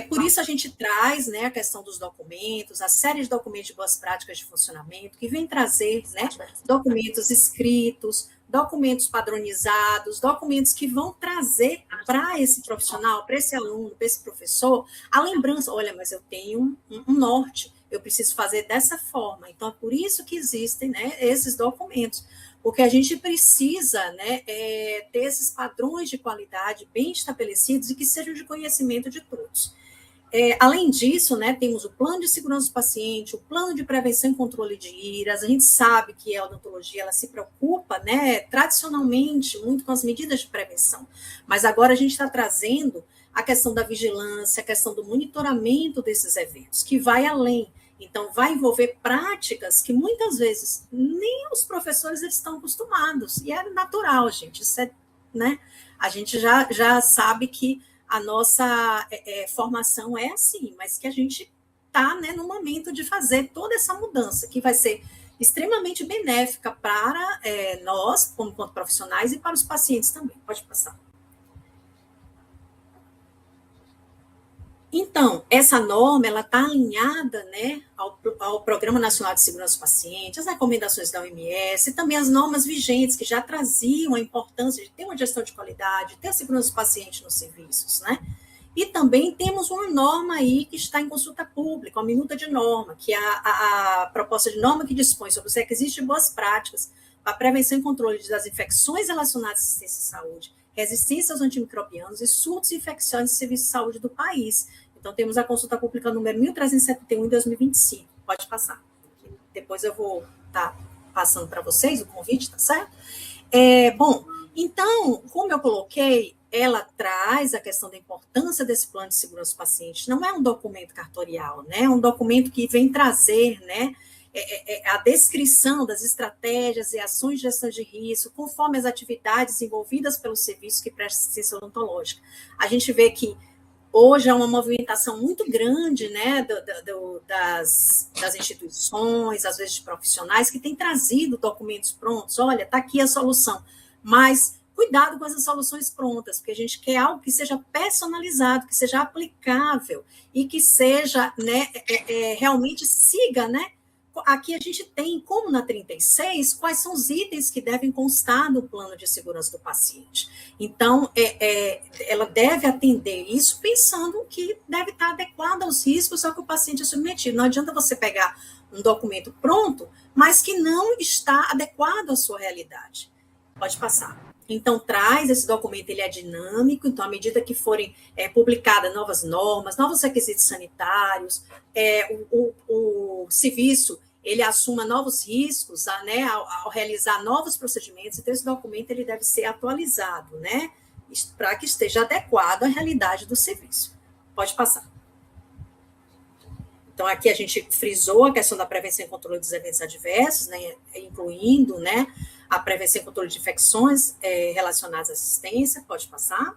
Speaker 5: por isso a gente traz, né, a questão dos documentos, a série de documentos de boas práticas de funcionamento, que vem trazer, né, documentos escritos, documentos padronizados, documentos que vão trazer para esse profissional, para esse aluno, para esse professor, a lembrança, olha, mas eu tenho um norte, eu preciso fazer dessa forma. Então, é por isso que existem, né, esses documentos, porque a gente precisa, né, ter esses padrões de qualidade bem estabelecidos e que sejam de conhecimento de todos. Além disso, né, temos o plano de segurança do paciente, o plano de prevenção e controle de IRAS. A gente sabe que a odontologia ela se preocupa, né, tradicionalmente muito com as medidas de prevenção, mas agora a gente está trazendo a questão da vigilância, a questão do monitoramento desses eventos, que vai além. Então, vai envolver práticas que muitas vezes nem os professores eles estão acostumados, e é natural, gente. Isso né, a gente já sabe que a nossa formação é assim, mas que a gente está, né, no momento de fazer toda essa mudança, que vai ser extremamente benéfica para nós, como profissionais, e para os pacientes também. Pode passar. Então, essa norma ela está alinhada, né, ao Programa Nacional de Segurança do Paciente, as recomendações da OMS, e também as normas vigentes que já traziam a importância de ter uma gestão de qualidade, ter a segurança do paciente nos serviços, né? E também temos uma norma aí que está em consulta pública, uma minuta de norma, que é a proposta de norma que dispõe sobre os requisitos de boas práticas para a prevenção e controle das infecções relacionadas à assistência à saúde, resistência aos antimicrobianos e surtos e infecções de serviços de saúde do país. Então, temos a consulta pública número 1371 em 2025. Pode passar. Depois eu vou estar passando para vocês o convite, tá certo? Bom, então, como eu coloquei, ela traz a questão da importância desse plano de segurança do paciente. Não é um documento cartorial, né? É um documento que vem trazer, né, a descrição das estratégias e ações de gestão de risco, conforme as atividades envolvidas pelos serviços que prestam assistência odontológica. A gente vê que hoje há uma movimentação muito grande, né, das instituições, às vezes de profissionais, que têm trazido documentos prontos. Olha, está aqui a solução, mas cuidado com essas soluções prontas, porque a gente quer algo que seja personalizado, que seja aplicável e que seja, né, realmente siga, né? Aqui a gente tem, como na 36, quais são os itens que devem constar no plano de segurança do paciente. Então, ela deve atender isso pensando que deve estar adequado aos riscos ao que o paciente é submetido. Não adianta você pegar um documento pronto, mas que não está adequado à sua realidade. Pode passar. Então, traz esse documento, ele é dinâmico, então, à medida que forem publicadas novas normas, novos requisitos sanitários, o serviço, ele assuma novos riscos, né, ao realizar novos procedimentos, então, esse documento, ele deve ser atualizado, né, para que esteja adequado à realidade do serviço. Pode passar. Então, aqui a gente frisou a questão da prevenção e controle dos eventos adversos, né, incluindo, né, a prevenção e controle de infecções relacionadas à assistência. Pode passar.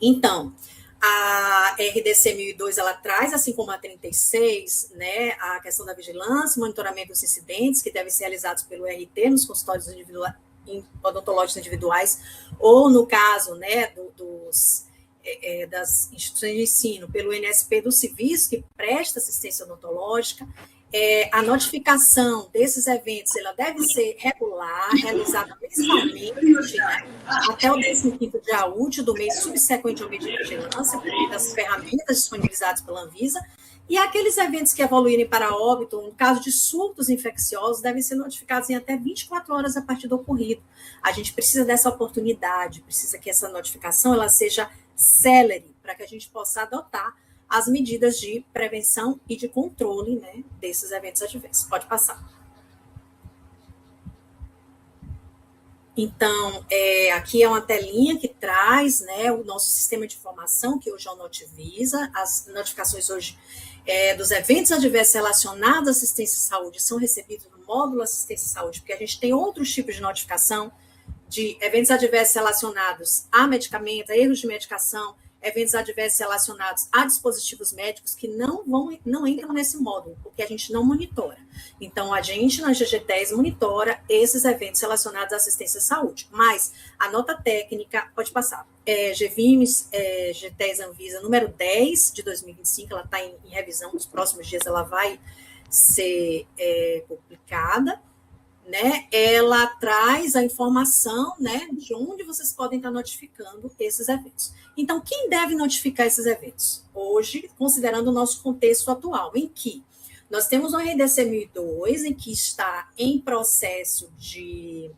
Speaker 5: Então, A RDC 1002, ela traz, assim como a 36, né, a questão da vigilância, monitoramento dos incidentes, que devem ser realizados pelo RT nos consultórios odontológicos individuais, ou no caso, né, das instituições de ensino, pelo NSP do serviço que presta assistência odontológica. A notificação desses eventos, ela deve ser regular, realizada mensalmente, né, até o 15º dia útil do mês subsequente ao mês de vigilância, por meio das ferramentas disponibilizadas pela Anvisa, e aqueles eventos que evoluírem para óbito, no caso de surtos infecciosos, devem ser notificados em até 24 horas a partir do ocorrido. A gente precisa dessa oportunidade, precisa que essa notificação ela seja célere, para que a gente possa adotar as medidas de prevenção e de controle, né, desses eventos adversos. Pode passar. Então, aqui é uma telinha que traz, né, o nosso sistema de informação, que hoje é o Notivisa. As notificações hoje dos eventos adversos relacionados à assistência à saúde são recebidos no módulo assistência à saúde, porque a gente tem outros tipos de notificação de eventos adversos relacionados a medicamento, a erros de medicação, eventos adversos relacionados a dispositivos médicos que não entram nesse módulo, porque a gente não monitora. Então, a gente, na GG10, monitora esses eventos relacionados à assistência à saúde. Mas a nota técnica, pode passar, GVIMES, G10 Anvisa, número 10 de 2025, ela está em revisão, nos próximos dias ela vai ser publicada, né? Ela traz a informação, né, de onde vocês podem estar notificando esses eventos. Então, quem deve notificar esses eventos? Hoje, considerando o nosso contexto atual, em que nós temos o RDC 1002, em que está em processo de...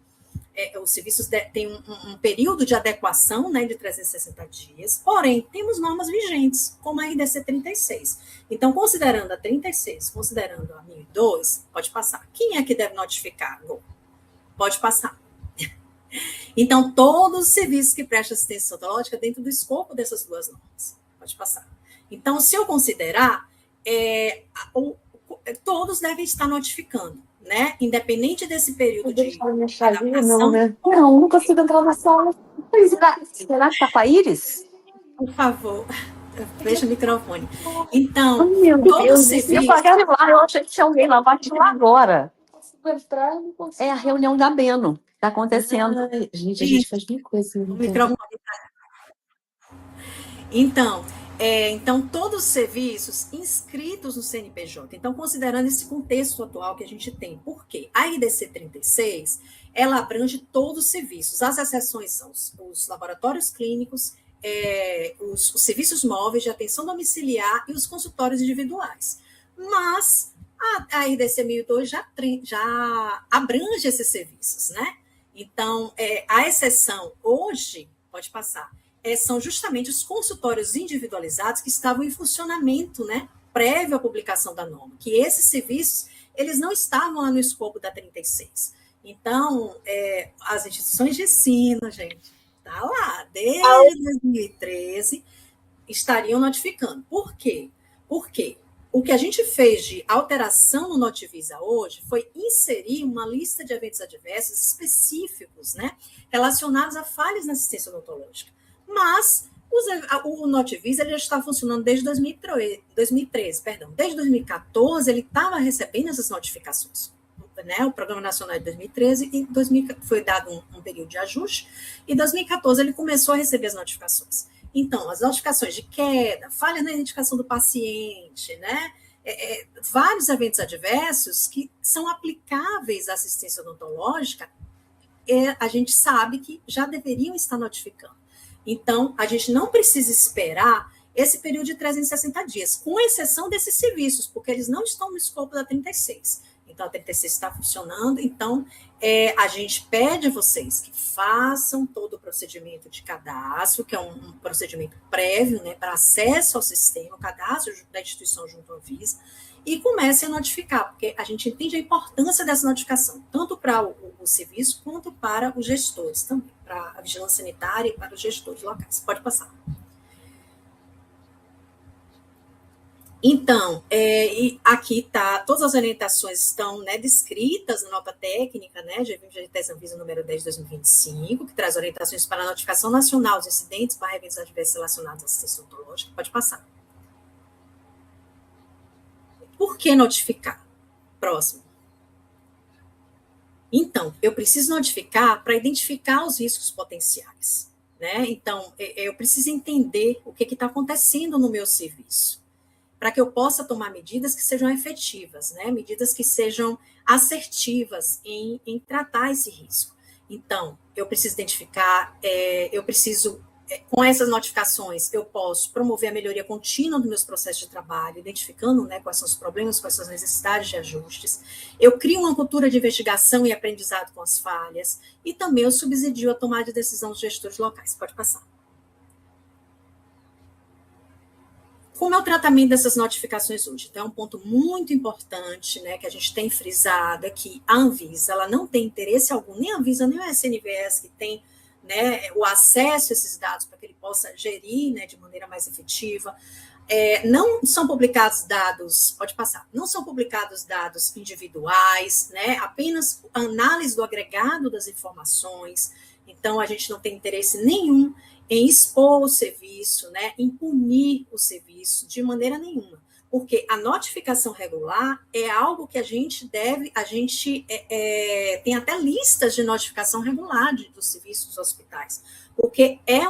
Speaker 5: os serviços têm um período de adequação, né, de 360 dias, porém, temos normas vigentes, como a RDC 36. Então, considerando a 36, considerando a 1002, pode passar. Quem é que deve notificar? Pode passar. Então, todos os serviços que prestam assistência odontológica dentro do escopo dessas duas normas. Pode passar. Então, se eu considerar, todos devem estar notificando, né? Independente desse período de adaptação.
Speaker 6: Não, né? Não consigo entrar na sala. Será que tá com a Iris?
Speaker 5: Por favor, fecha o microfone. Então,
Speaker 6: meu Deus,
Speaker 5: serviço...
Speaker 6: eu achei que tinha alguém lá, bate lá agora. É a reunião da Beno. Está acontecendo.
Speaker 7: Ai, gente, a gente faz mil coisas.
Speaker 5: O microfone. Então, todos os serviços inscritos no CNPJ. Então, considerando esse contexto atual que a gente tem. Por quê? A RDC 36, ela abrange todos os serviços. As exceções são os laboratórios clínicos, os serviços móveis de atenção domiciliar e os consultórios individuais. Mas a RDC 1002 já abrange esses serviços, né? Então, a exceção hoje, pode passar, são justamente os consultórios individualizados que estavam em funcionamento, né, prévio à publicação da norma, que esses serviços, eles não estavam lá no escopo da 36. Então, as instituições de ensino, gente, tá lá, desde 2013, estariam notificando. Por quê? Porque o que a gente fez de alteração no Notivisa hoje foi inserir uma lista de eventos adversos específicos, né, relacionados a falhas na assistência odontológica. Mas o Notivisa já está funcionando desde 2013. Desde 2014 ele estava recebendo essas notificações. Né, o Programa Nacional de 2013 e foi dado um período de ajuste, e em 2014 ele começou a receber as notificações. Então, as notificações de queda, falha na identificação do paciente, né, vários eventos adversos que são aplicáveis à assistência odontológica, a gente sabe que já deveriam estar notificando. Então, a gente não precisa esperar esse período de 360 dias, com exceção desses serviços, porque eles não estão no escopo da 36. Então, a 36 está funcionando. Então, a gente pede a vocês que façam todo o procedimento de cadastro, que é um procedimento prévio, né, para acesso ao sistema, o cadastro da instituição junto à Anvisa, e comecem a notificar, porque a gente entende a importância dessa notificação, tanto para o serviço, quanto para os gestores também, para a vigilância sanitária e para os gestores locais. Pode passar. Então, e aqui tá, todas as orientações estão, né, descritas na nota técnica, né, de Anvisa número 10 de 2025, que traz orientações para a notificação nacional dos incidentes para eventos adversos relacionados à assistência odontológica. Pode passar. Por que notificar? Próximo. Então, eu preciso notificar para identificar os riscos potenciais, né? Então, eu preciso entender o que está acontecendo no meu serviço, para que eu possa tomar medidas que sejam efetivas, né? Medidas que sejam assertivas em tratar esse risco. Então, eu preciso identificar, eu preciso, com essas notificações, eu posso promover a melhoria contínua dos meus processos de trabalho, identificando, né, quais são os problemas, quais são as necessidades de ajustes. Eu crio uma cultura de investigação e aprendizado com as falhas, e também eu subsidio a tomada de decisão dos gestores locais. Pode passar. Como é o tratamento dessas notificações hoje? Então, é um ponto muito importante, né, que a gente tem frisado, é que a Anvisa ela não tem interesse algum, nem a Anvisa, nem o SNVS, que tem, né, o acesso a esses dados para que ele possa gerir, né, de maneira mais efetiva. Não são publicados dados, pode passar, não são publicados dados individuais, né, apenas análise do agregado das informações. Então, a gente não tem interesse nenhum em expor o serviço, né, em punir o serviço de maneira nenhuma, porque a notificação regular é algo que a gente tem até listas de notificação regular dos serviços dos hospitais, porque é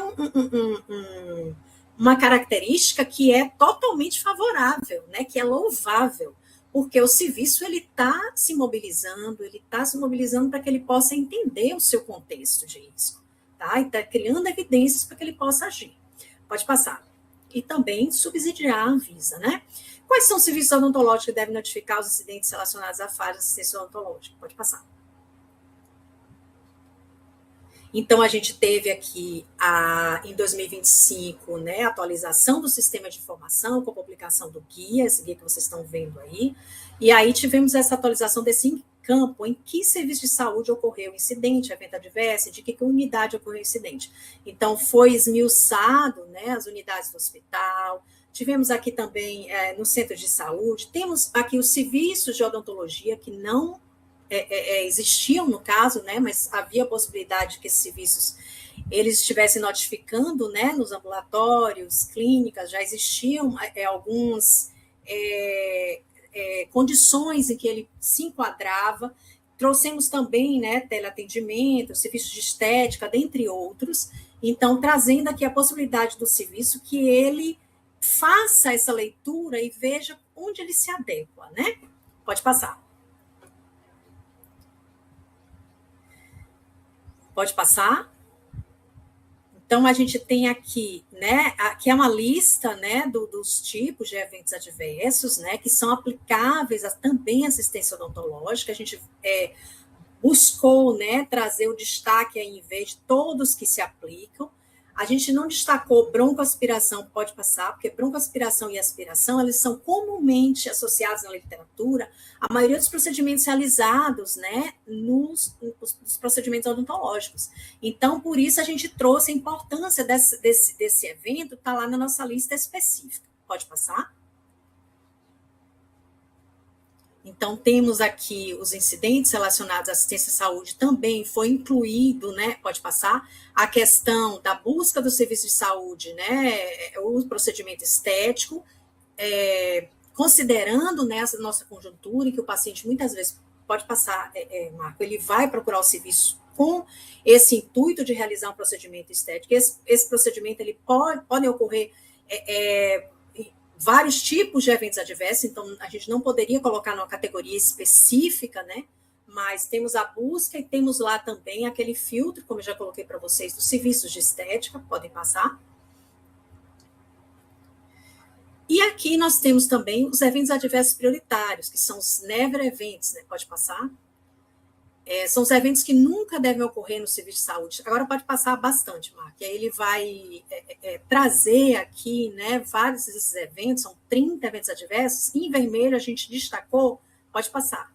Speaker 5: uma característica que é totalmente favorável, né, que é louvável, porque o serviço ele está se mobilizando para que ele possa entender o seu contexto de risco. Tá? E está criando evidências para que ele possa agir. Pode passar. E também subsidiar a Anvisa, né? Quais são os serviços odontológicos que devem notificar os incidentes relacionados à falha de assistência odontológica? Pode passar. Então, a gente teve aqui, em 2025, né, a atualização do sistema de informação com a publicação do guia, esse guia que vocês estão vendo aí, e aí tivemos essa atualização desse campo, em que serviço de saúde ocorreu o incidente, evento adverso, de que unidade ocorreu o incidente. Então, foi esmiuçado, né, as unidades do hospital, tivemos aqui também no centro de saúde, temos aqui os serviços de odontologia que não existiam no caso, né, mas havia a possibilidade de que esses serviços eles estivessem notificando, né, nos ambulatórios, clínicas, já existiam alguns condições em que ele se enquadrava. Trouxemos também, né, teleatendimento, serviços de estética, dentre outros. Então, trazendo aqui a possibilidade do serviço que ele faça essa leitura e veja onde ele se adequa, né? Pode passar. Pode passar? Então, a gente tem aqui, né, aqui é uma lista, né, dos tipos de eventos adversos, né, que são aplicáveis também à assistência odontológica. A gente buscou, né, trazer o destaque aí, em vez de todos que se aplicam. A gente não destacou broncoaspiração, pode passar, porque broncoaspiração e aspiração, eles são comumente associados na literatura à maioria dos procedimentos realizados, né, nos procedimentos odontológicos. Então, por isso, a gente trouxe a importância desse evento, está lá na nossa lista específica. Pode passar? Então, temos aqui os incidentes relacionados à assistência à saúde, também foi incluído, né, pode passar, a questão da busca do serviço de saúde, né, o procedimento estético, considerando, né, essa nossa conjuntura, em que o paciente muitas vezes pode passar, Marco, ele vai procurar o serviço com esse intuito de realizar um procedimento estético. Esse procedimento ele pode ocorrer vários tipos de eventos adversos, então a gente não poderia colocar numa categoria específica, né? Mas temos a busca e temos lá também aquele filtro, como eu já coloquei para vocês, dos serviços de estética, podem passar. E aqui nós temos também os eventos adversos prioritários, que são os never events, né? Pode passar. São os eventos que nunca devem ocorrer no serviço de saúde. Agora pode passar bastante, Marco. E aí ele vai trazer aqui, né, vários desses eventos, são 30 eventos adversos. Em vermelho a gente destacou, pode passar.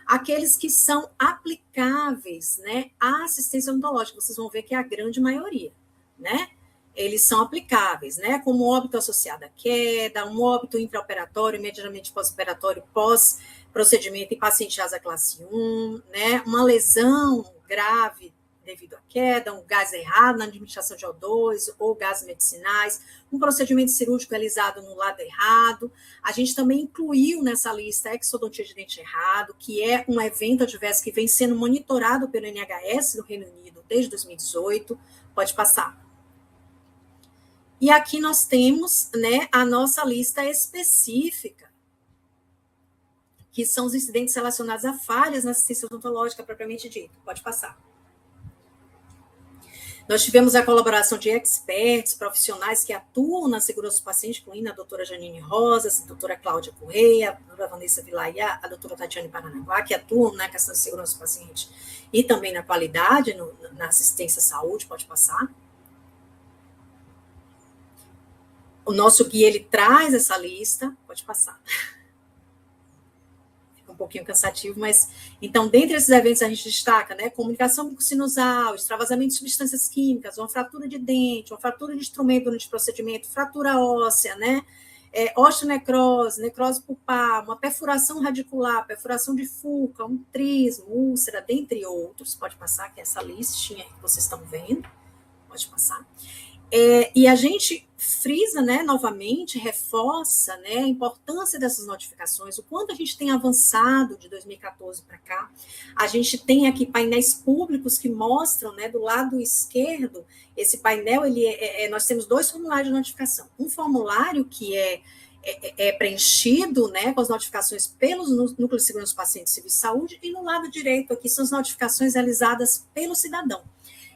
Speaker 5: Aqueles que são aplicáveis, né, à assistência odontológica, vocês vão ver que é a grande maioria, né? eles são aplicáveis, né? Como óbito associado à queda, um óbito intraoperatório, imediatamente pós-operatório, pós-procedimento em paciente asa classe 1, né? Uma lesão grave devido à queda, um gás errado na administração de O2 ou gases medicinais, um procedimento cirúrgico realizado no lado errado. A gente também incluiu nessa lista a exodontia de dente errado, que é um evento adverso que vem sendo monitorado pelo NHS no Reino Unido desde 2018. Pode passar. E aqui nós temos, né, a nossa lista específica, que são os incidentes relacionados a falhas na assistência odontológica propriamente dita. Pode passar. Nós tivemos a colaboração de experts, profissionais que atuam na segurança do paciente, incluindo a doutora Janine Rosas, a doutora Cláudia Correia, a doutora Vanessa Vilaiá, a doutora Tatiane Paranaguá, que atuam na questão de segurança do paciente e também na qualidade, na assistência à saúde. Pode passar. O nosso guia, ele traz essa lista. Pode passar. Um pouquinho cansativo, mas então, dentre esses eventos, a gente destaca, né, comunicação mucosinusal, extravasamento de substâncias químicas, uma fratura de dente, uma fratura de instrumento durante o procedimento, fratura óssea, né, osteonecrose, necrose pulpar, uma perfuração radicular, perfuração de Fuca, um trismo, úlcera, dentre outros. Pode passar, que é essa listinha que vocês estão vendo. Pode passar. E a gente frisa, né, novamente, reforça, né, a importância dessas notificações, o quanto a gente tem avançado de 2014 para cá. A gente tem aqui painéis públicos que mostram, né, do lado esquerdo, esse painel, nós temos 2 formulários de notificação. Um formulário que é preenchido, né, com as notificações pelos núcleos de segurança do paciente e serviço de saúde, e no lado direito aqui são as notificações realizadas pelo cidadão.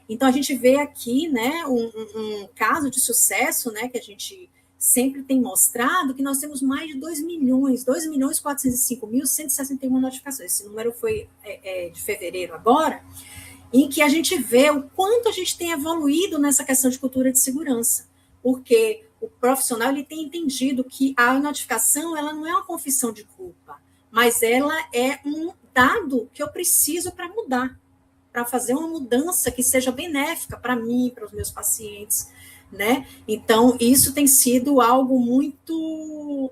Speaker 5: Então, a gente vê aqui, né, um caso de sucesso, né, que a gente sempre tem mostrado, que nós temos mais de 2.405.161 notificações. Esse número foi de fevereiro agora, em que a gente vê o quanto a gente tem evoluído nessa questão de cultura de segurança, porque o profissional ele tem entendido que a notificação ela não é uma confissão de culpa, mas ela é um dado que eu preciso para mudar, para fazer uma mudança que seja benéfica para mim, para os meus pacientes, né? Então, isso tem sido algo muito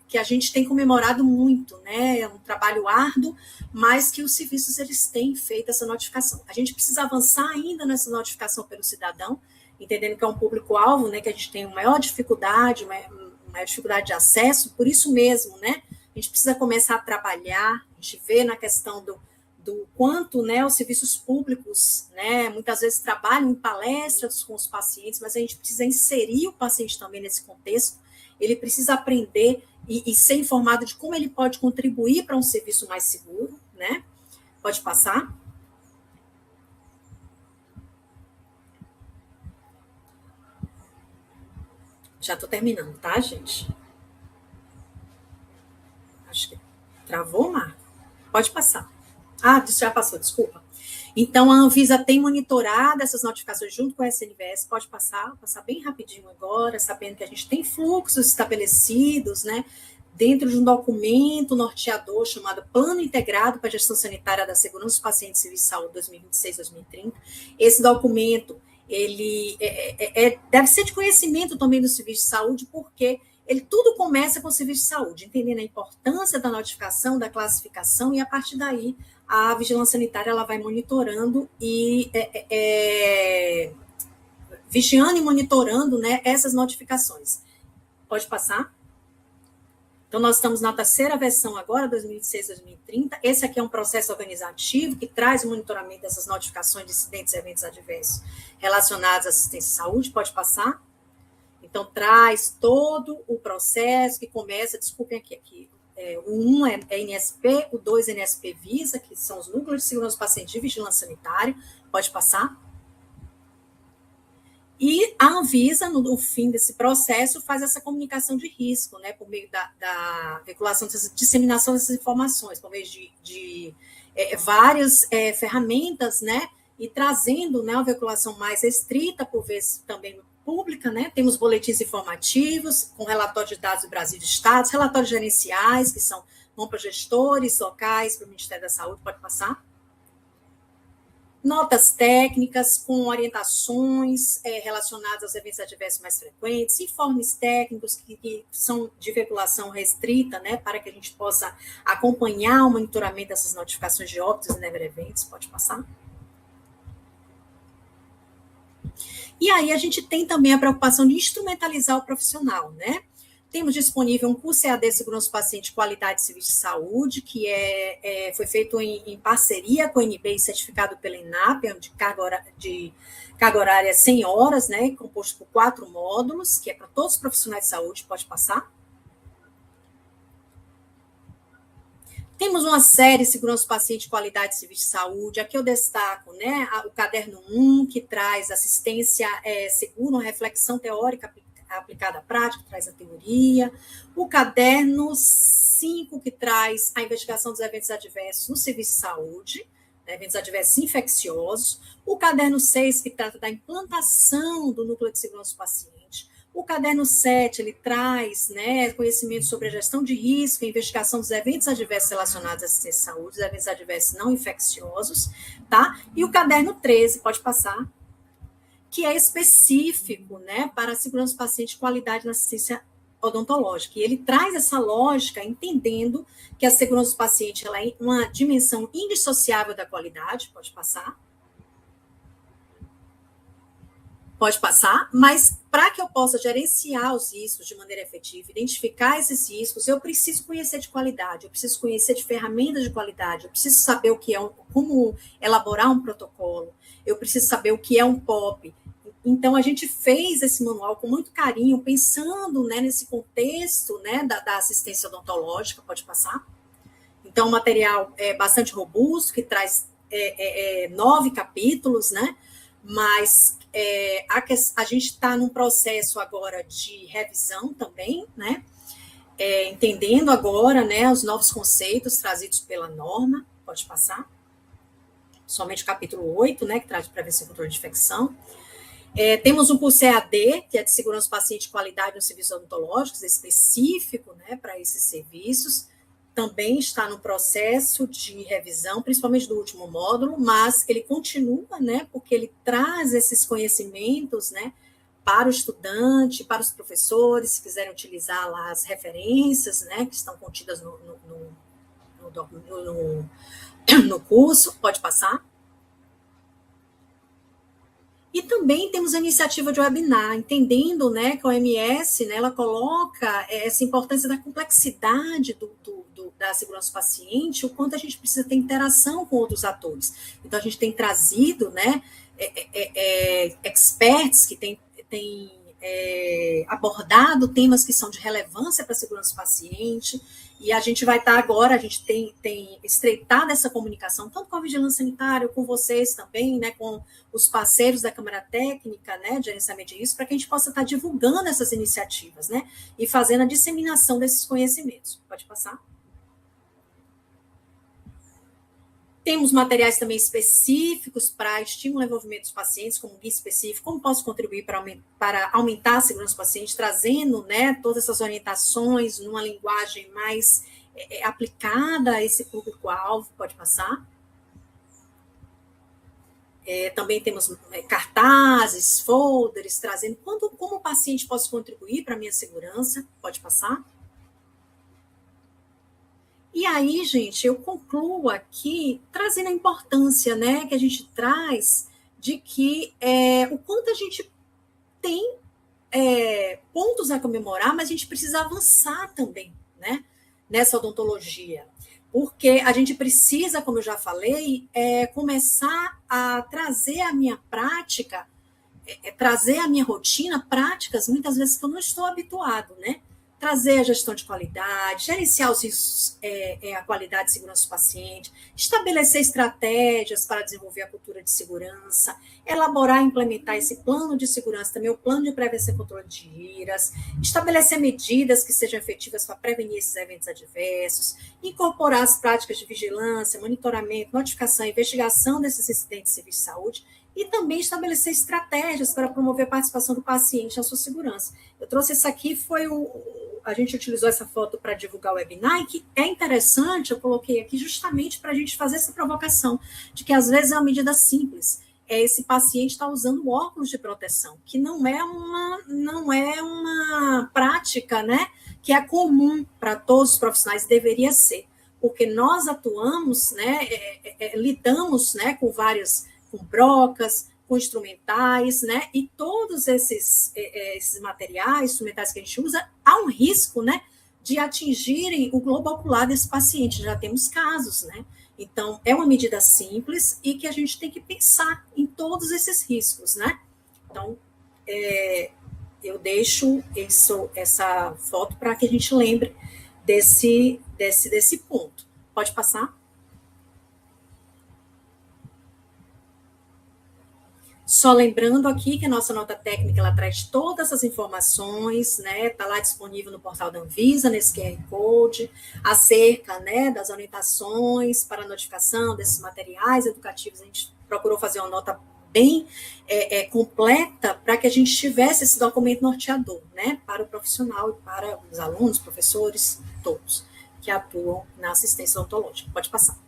Speaker 5: que a gente tem comemorado muito, né? É um trabalho árduo, mas que os serviços eles têm feito essa notificação. A gente precisa avançar ainda nessa notificação pelo cidadão, entendendo que é um público-alvo, né? Que a gente tem uma maior dificuldade de acesso, por isso mesmo, né? A gente precisa começar a trabalhar, a gente vê na questão do quanto, né, os serviços públicos, né, muitas vezes trabalham em palestras com os pacientes, mas a gente precisa inserir o paciente também nesse contexto, ele precisa aprender e ser informado de como ele pode contribuir para um serviço mais seguro, né? Pode passar. Já estou terminando, tá, gente? Acho que travou, Marco? Pode passar. Já passou, desculpa. Então, a Anvisa tem monitorado essas notificações junto com a SNVS, pode passar bem rapidinho agora, sabendo que a gente tem fluxos estabelecidos, né, dentro de um documento norteador chamado Plano Integrado para a Gestão Sanitária da Segurança dos Pacientes e Serviços de Saúde 2026-2030. Esse documento, ele deve ser de conhecimento também do serviço de saúde, porque tudo começa com o serviço de saúde, entendendo a importância da notificação, da classificação, e a partir daí a vigilância sanitária ela vai monitorando e vigiando e monitorando, né, essas notificações. Pode passar? Então, nós estamos na 3ª versão agora, 2026-2030. Esse aqui é um processo organizativo que traz o monitoramento dessas notificações de incidentes e eventos adversos relacionados à assistência à saúde. Pode passar? Então, traz todo o processo que começa, desculpem aqui. O 1 é NSP, o 2 é NSP Visa, que são os núcleos de segurança do paciente de vigilância sanitária. Pode passar? E a Anvisa, no fim desse processo, faz essa comunicação de risco, né, por meio da veiculação, dessa disseminação dessas informações, por meio de várias ferramentas, né, e trazendo, né, uma veiculação mais restrita, por vezes também pública, né? Temos boletins informativos com relatório de dados do Brasil de Estados, relatórios gerenciais, que vão para gestores locais, para o Ministério da Saúde. Pode passar? notas técnicas com orientações relacionadas aos eventos adversos mais frequentes, informes técnicos que são de veiculação restrita, né, para que a gente possa acompanhar o monitoramento dessas notificações de óbitos e never events. Pode passar. E aí a gente tem também a preocupação de instrumentalizar o profissional, né? Temos disponível um curso EAD Segurança do Paciente Qualidade de Serviço de Saúde, que foi feito em parceria com a NB e certificado pela ENAP, de carga horária 100 horas, né, composto por 4 módulos, que é para todos os profissionais de saúde. Pode passar. Temos uma série Segurança do Paciente Qualidade de Serviço de Saúde. Aqui eu destaco, né, o caderno 1, que traz assistência segura, uma reflexão teórica aplicada à prática, que traz a teoria. O caderno 5, que traz a investigação dos eventos adversos no serviço de saúde, né, eventos adversos infecciosos. O caderno 6, que trata da implantação do núcleo de segurança do paciente. O caderno 7, ele traz, né, conhecimento sobre a gestão de risco e investigação dos eventos adversos relacionados à assistência de saúde, os eventos adversos não infecciosos, tá? E o caderno 13, pode passar, que é específico, né, para a segurança do paciente e qualidade na assistência odontológica. E ele traz essa lógica, entendendo que a segurança do paciente ela é uma dimensão indissociável da qualidade. Pode passar. Pode passar, mas para que eu possa gerenciar os riscos de maneira efetiva, identificar esses riscos, eu preciso conhecer de qualidade, eu preciso conhecer de ferramentas de qualidade, eu preciso saber o que é como elaborar um protocolo, eu preciso saber o que é um POP. Então, a gente fez esse manual com muito carinho, pensando, né, nesse contexto, né, da assistência odontológica. Pode passar. Então, o material é bastante robusto, que traz 9 capítulos, né, mas a gente está num processo agora de revisão também, né, entendendo agora, né, os novos conceitos trazidos pela norma. Pode passar. Somente o capítulo 8, né, que traz prevenção e controle de infecção. Temos um curso EAD, que é de segurança do paciente e qualidade nos serviços odontológicos, específico, né, para esses serviços. Também está no processo de revisão, principalmente do último módulo, mas ele continua, né, porque ele traz esses conhecimentos, né, para o estudante, para os professores, se quiserem utilizar lá as referências, né, que estão contidas no curso. Pode passar. E também temos a iniciativa de webinar, entendendo, né, que a OMS, né, ela coloca essa importância da complexidade da segurança do paciente, o quanto a gente precisa ter interação com outros atores. Então, a gente tem trazido, né, experts que têm abordado temas que são de relevância para a segurança do paciente, e a gente vai estar agora, a gente tem estreitado essa comunicação, tanto com a Vigilância Sanitária, com vocês também, né, com os parceiros da Câmara Técnica, né, de gerenciamento de risco, para que a gente possa estar divulgando essas iniciativas, né, e fazendo a disseminação desses conhecimentos. Pode passar. Temos materiais também específicos para estímulo ao envolvimento dos pacientes, como guia específico, como posso contribuir para aumentar a segurança do paciente, trazendo, né, todas essas orientações numa linguagem mais aplicada a esse público-alvo. Pode passar. Também temos cartazes, folders, trazendo como o paciente pode contribuir para a minha segurança. Pode passar. E aí, gente, eu concluo aqui trazendo a importância, né, que a gente traz de que o quanto a gente tem pontos a comemorar, mas a gente precisa avançar também, né, nessa odontologia. Porque a gente precisa, como eu já falei, começar a trazer a minha prática, trazer a minha rotina, práticas, muitas vezes que eu não estou habituado, né? Trazer a gestão de qualidade, gerenciar os riscos, a qualidade e segurança do paciente, estabelecer estratégias para desenvolver a cultura de segurança, elaborar e implementar esse plano de segurança, também o plano de prevenção e controle de IRAS, estabelecer medidas que sejam efetivas para prevenir esses eventos adversos, incorporar as práticas de vigilância, monitoramento, notificação e investigação desses incidentes de serviço de saúde, e também estabelecer estratégias para promover a participação do paciente na sua segurança. Eu trouxe isso aqui, foi a gente utilizou essa foto para divulgar o webinar, e que é interessante, eu coloquei aqui justamente para a gente fazer essa provocação, de que às vezes é uma medida simples. Esse paciente está usando óculos de proteção, que não é uma prática, né, que é comum para todos os profissionais, deveria ser, porque nós atuamos, né, lidamos, né, com brocas, com instrumentais, né, e todos esses materiais, instrumentais que a gente usa, há um risco, né, de atingirem o globo ocular desse paciente, já temos casos, né. Então, é uma medida simples e que a gente tem que pensar em todos esses riscos, né? Então, eu deixo essa foto para que a gente lembre desse ponto. Pode passar? Só lembrando aqui que a nossa nota técnica, ela traz todas as informações, né? Está lá disponível no portal da Anvisa, nesse QR Code, acerca, né, das orientações para a notificação desses materiais educativos. A gente procurou fazer uma nota bem completa para que a gente tivesse esse documento norteador, né, para o profissional e para os alunos, professores, todos que atuam na assistência odontológica. Pode passar.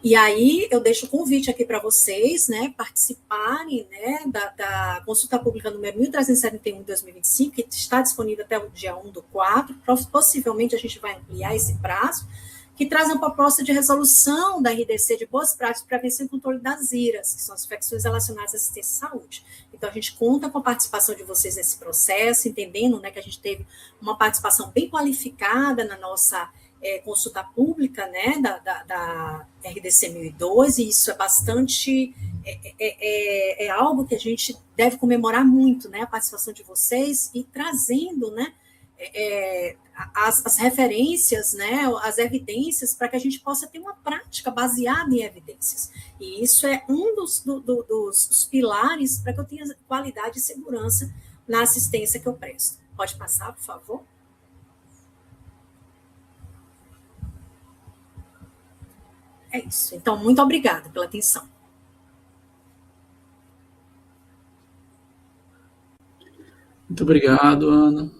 Speaker 5: E aí, eu deixo o convite aqui para vocês, né, participarem, né, da consulta pública número 1371 de 2025, que está disponível até o dia 1/4, possivelmente a gente vai ampliar esse prazo, que traz uma proposta de resolução da RDC de boas práticas para prevenção e controle das IRAs, que são as infecções relacionadas à assistência à saúde. Então, a gente conta com a participação de vocês nesse processo, entendendo, né, que a gente teve uma participação bem qualificada na nossa consulta pública, né, da RDC 1002, e isso é bastante, algo que a gente deve comemorar muito, né, a participação de vocês, e trazendo, né, as referências, né, as evidências, para que a gente possa ter uma prática baseada em evidências. E isso é um dos pilares para que eu tenha qualidade e segurança na assistência que eu presto. Pode passar, por favor? É isso. Então, muito obrigada pela atenção.
Speaker 2: Muito obrigado, Ana.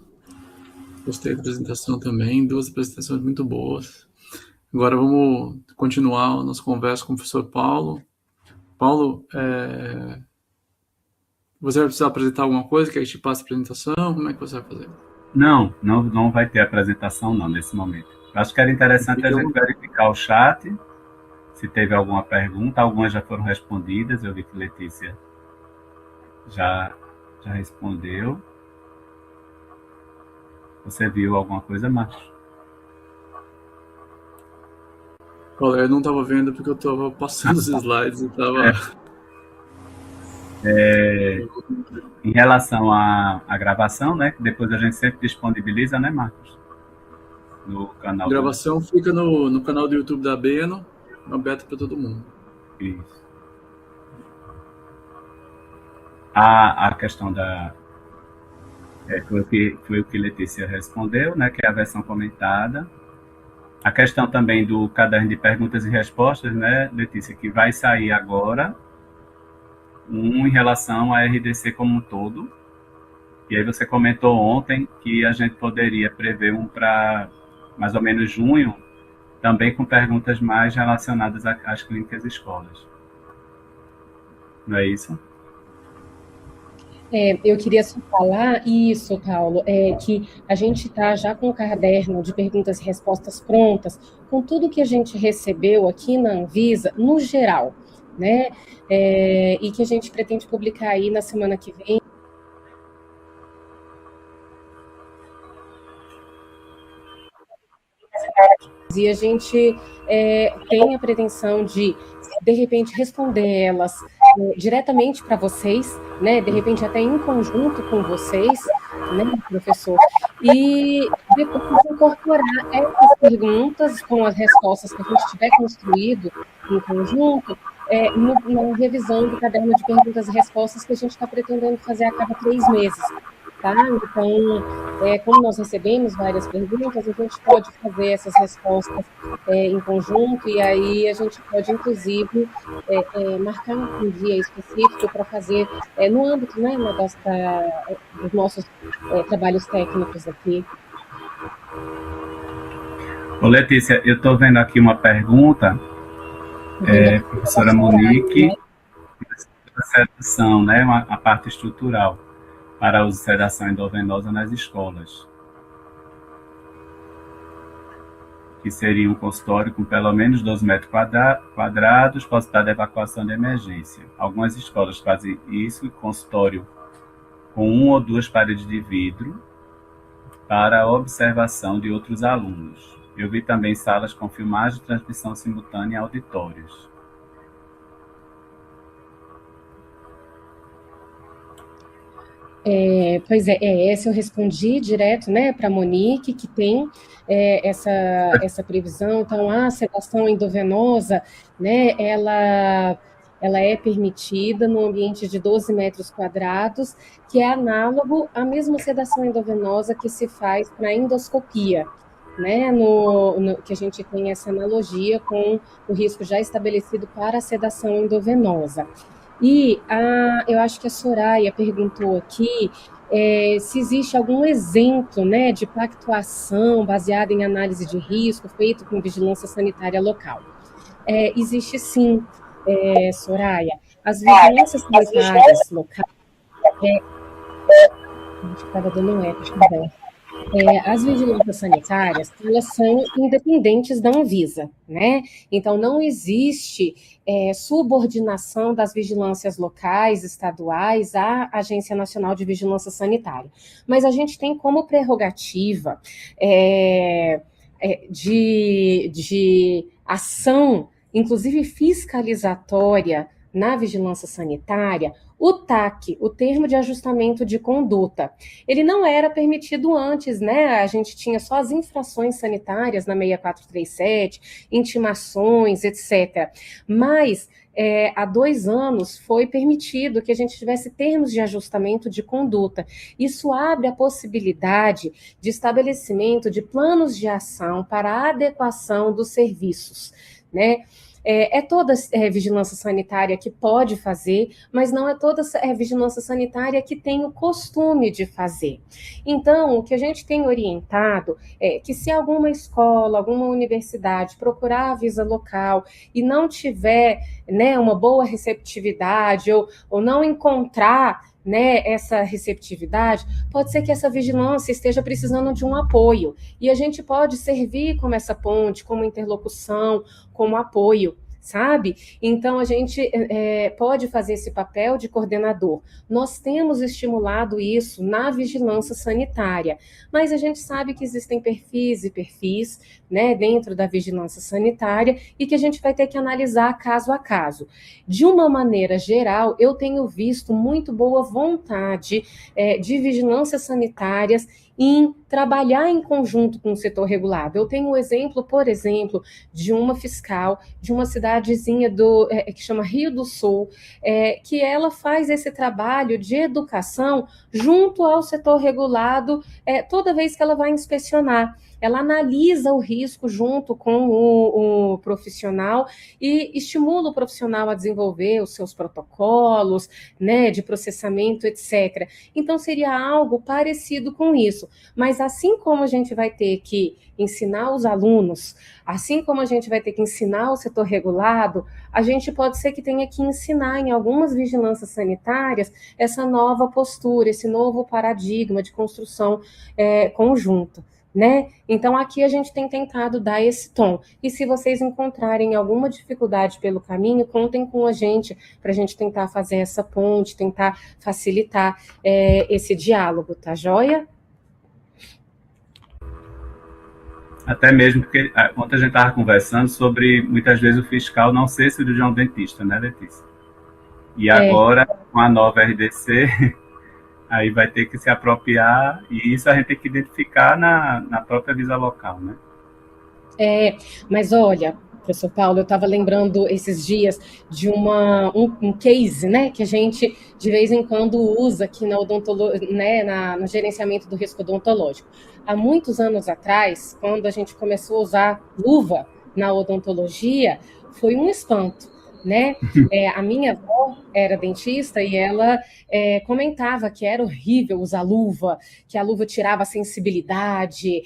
Speaker 2: Gostei da apresentação também, 2 apresentações muito boas. Agora vamos continuar a nossa conversa com o professor Paulo. Paulo, você vai precisar apresentar alguma coisa, que a gente passe a apresentação? Como é que você vai fazer?
Speaker 4: Não vai ter apresentação não, nesse momento. Acho que era interessante a gente verificar o chat, se teve alguma pergunta. Algumas já foram respondidas, eu vi que Letícia já respondeu. Você viu alguma coisa, Márcio?
Speaker 2: Olha, eu não estava vendo porque eu estava passando os slides e estava...
Speaker 4: Em relação à gravação, né, que depois a gente sempre disponibiliza, né, Marcos? No canal.
Speaker 2: A gravação fica no canal do YouTube da Beno, aberto para todo mundo.
Speaker 4: Isso. A questão foi o que Letícia respondeu, né, que é a versão comentada. A questão também do caderno de perguntas e respostas, né, Letícia, que vai sair agora, em relação à RDC como um todo. E aí você comentou ontem que a gente poderia prever um para mais ou menos junho, também com perguntas mais relacionadas às clínicas e escolas. Não é isso?
Speaker 3: Eu queria só falar isso, Paulo, que a gente está já com o caderno de perguntas e respostas prontas, com tudo que a gente recebeu aqui na Anvisa, no geral, né? E que a gente pretende publicar aí na semana que vem. E a gente tem a pretensão de repente, responder elas diretamente para vocês, né? De repente, até em conjunto com vocês, né, professor? E depois incorporar essas perguntas com as respostas que a gente tiver construído em conjunto, na revisão do caderno de perguntas e respostas que a gente está pretendendo fazer a cada 3 meses. tá? Então, como nós recebemos várias perguntas, a gente pode fazer essas respostas em conjunto, e aí a gente pode, inclusive, marcar um dia específico para fazer no âmbito, né, dos nossos trabalhos técnicos aqui.
Speaker 4: Ô, Letícia, eu estou vendo aqui uma pergunta, professora Monique, a sedação, né, a parte estrutural para uso de sedação endovenosa nas escolas, que seria um consultório com pelo menos 12 metros quadrados, possibilidade de evacuação de emergência. Algumas escolas fazem isso, consultório com 1 ou 2 paredes de vidro para a observação de outros alunos. Eu vi também salas com filmagem e transmissão simultânea em auditórios.
Speaker 3: Pois essa eu respondi direto, né, para a Monique, que tem essa previsão. Então, a sedação endovenosa, né, ela é permitida no ambiente de 12 metros quadrados, que é análogo à mesma sedação endovenosa que se faz para endoscopia, né, que a gente tem essa analogia com o risco já estabelecido para a sedação endovenosa. E eu acho que a Soraya perguntou aqui se existe algum exemplo, né, de pactuação baseada em análise de risco feito com vigilância sanitária local. Existe sim, Soraya. As vigilâncias sanitárias locais... Estava dando um eco também. As vigilâncias sanitárias, elas são independentes da Anvisa, né? Então, não existe subordinação das vigilâncias locais, estaduais, à Agência Nacional de Vigilância Sanitária. Mas a gente tem como prerrogativa de ação, inclusive fiscalizatória, na vigilância sanitária, o TAC, o Termo de Ajustamento de Conduta. Ele não era permitido antes, né? A gente tinha só as infrações sanitárias na 6437, intimações, etc. Mas, há 2 anos, foi permitido que a gente tivesse termos de ajustamento de conduta. Isso abre a possibilidade de estabelecimento de planos de ação para a adequação dos serviços, né? Toda vigilância sanitária que pode fazer, mas não é toda vigilância sanitária que tem o costume de fazer. Então, o que a gente tem orientado é que se alguma escola, alguma universidade procurar a Visa local e não tiver, né, uma boa receptividade ou não encontrar, né, essa receptividade, pode ser que essa vigilância esteja precisando de um apoio, e a gente pode servir como essa ponte, como interlocução, como apoio, sabe? Então, a gente pode fazer esse papel de coordenador. Nós temos estimulado isso na vigilância sanitária, mas a gente sabe que existem perfis e perfis, né, dentro da vigilância sanitária, e que a gente vai ter que analisar caso a caso. De uma maneira geral, eu tenho visto muito boa vontade de vigilâncias sanitárias em trabalhar em conjunto com o setor regulado. Eu tenho um exemplo, por exemplo, de uma fiscal de uma cidadezinha que chama Rio do Sul, que ela faz esse trabalho de educação junto ao setor regulado toda vez que ela vai inspecionar. Ela analisa o risco junto com o profissional e estimula o profissional a desenvolver os seus protocolos, né, de processamento, etc. Então, seria algo parecido com isso. Mas assim como a gente vai ter que ensinar os alunos, assim como a gente vai ter que ensinar o setor regulado, a gente pode ser que tenha que ensinar em algumas vigilâncias sanitárias essa nova postura, esse novo paradigma de construção conjunta, né? Então, aqui a gente tem tentado dar esse tom. E se vocês encontrarem alguma dificuldade pelo caminho, contem com a gente para a gente tentar fazer essa ponte, tentar facilitar esse diálogo, tá joia?
Speaker 4: Até mesmo porque ontem a gente estava conversando sobre, muitas vezes, o fiscal não ser cirurgião dentista, né, Letícia? E agora, com a nova RDC, aí vai ter que se apropriar, e isso a gente tem que identificar na própria Visa local, né?
Speaker 3: Mas olha, professor Paulo, eu estava lembrando esses dias de um case, né, que a gente de vez em quando usa aqui na né, no gerenciamento do risco odontológico. Há muitos anos atrás, quando a gente começou a usar luva na odontologia, foi um espanto, né? A minha avó era dentista e ela comentava que era horrível usar luva, que a luva tirava a sensibilidade,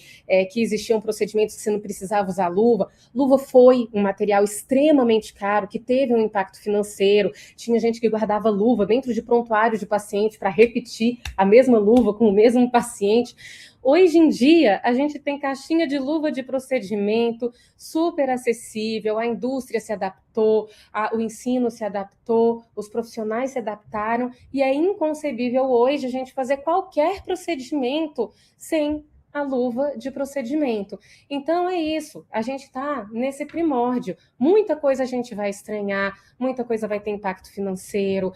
Speaker 3: que existiam procedimentos que você não precisava usar luva. Luva foi um material extremamente caro, que teve um impacto financeiro. Tinha gente que guardava luva dentro de prontuário de paciente para repetir a mesma luva com o mesmo paciente. Hoje em dia, a gente tem caixinha de luva de procedimento super acessível, a indústria se adaptou, o ensino se adaptou, os profissionais se adaptaram, e é inconcebível hoje a gente fazer qualquer procedimento sem a luva de procedimento. Então é isso, a gente está nesse primórdio. Muita coisa a gente vai estranhar, muita coisa vai ter impacto financeiro,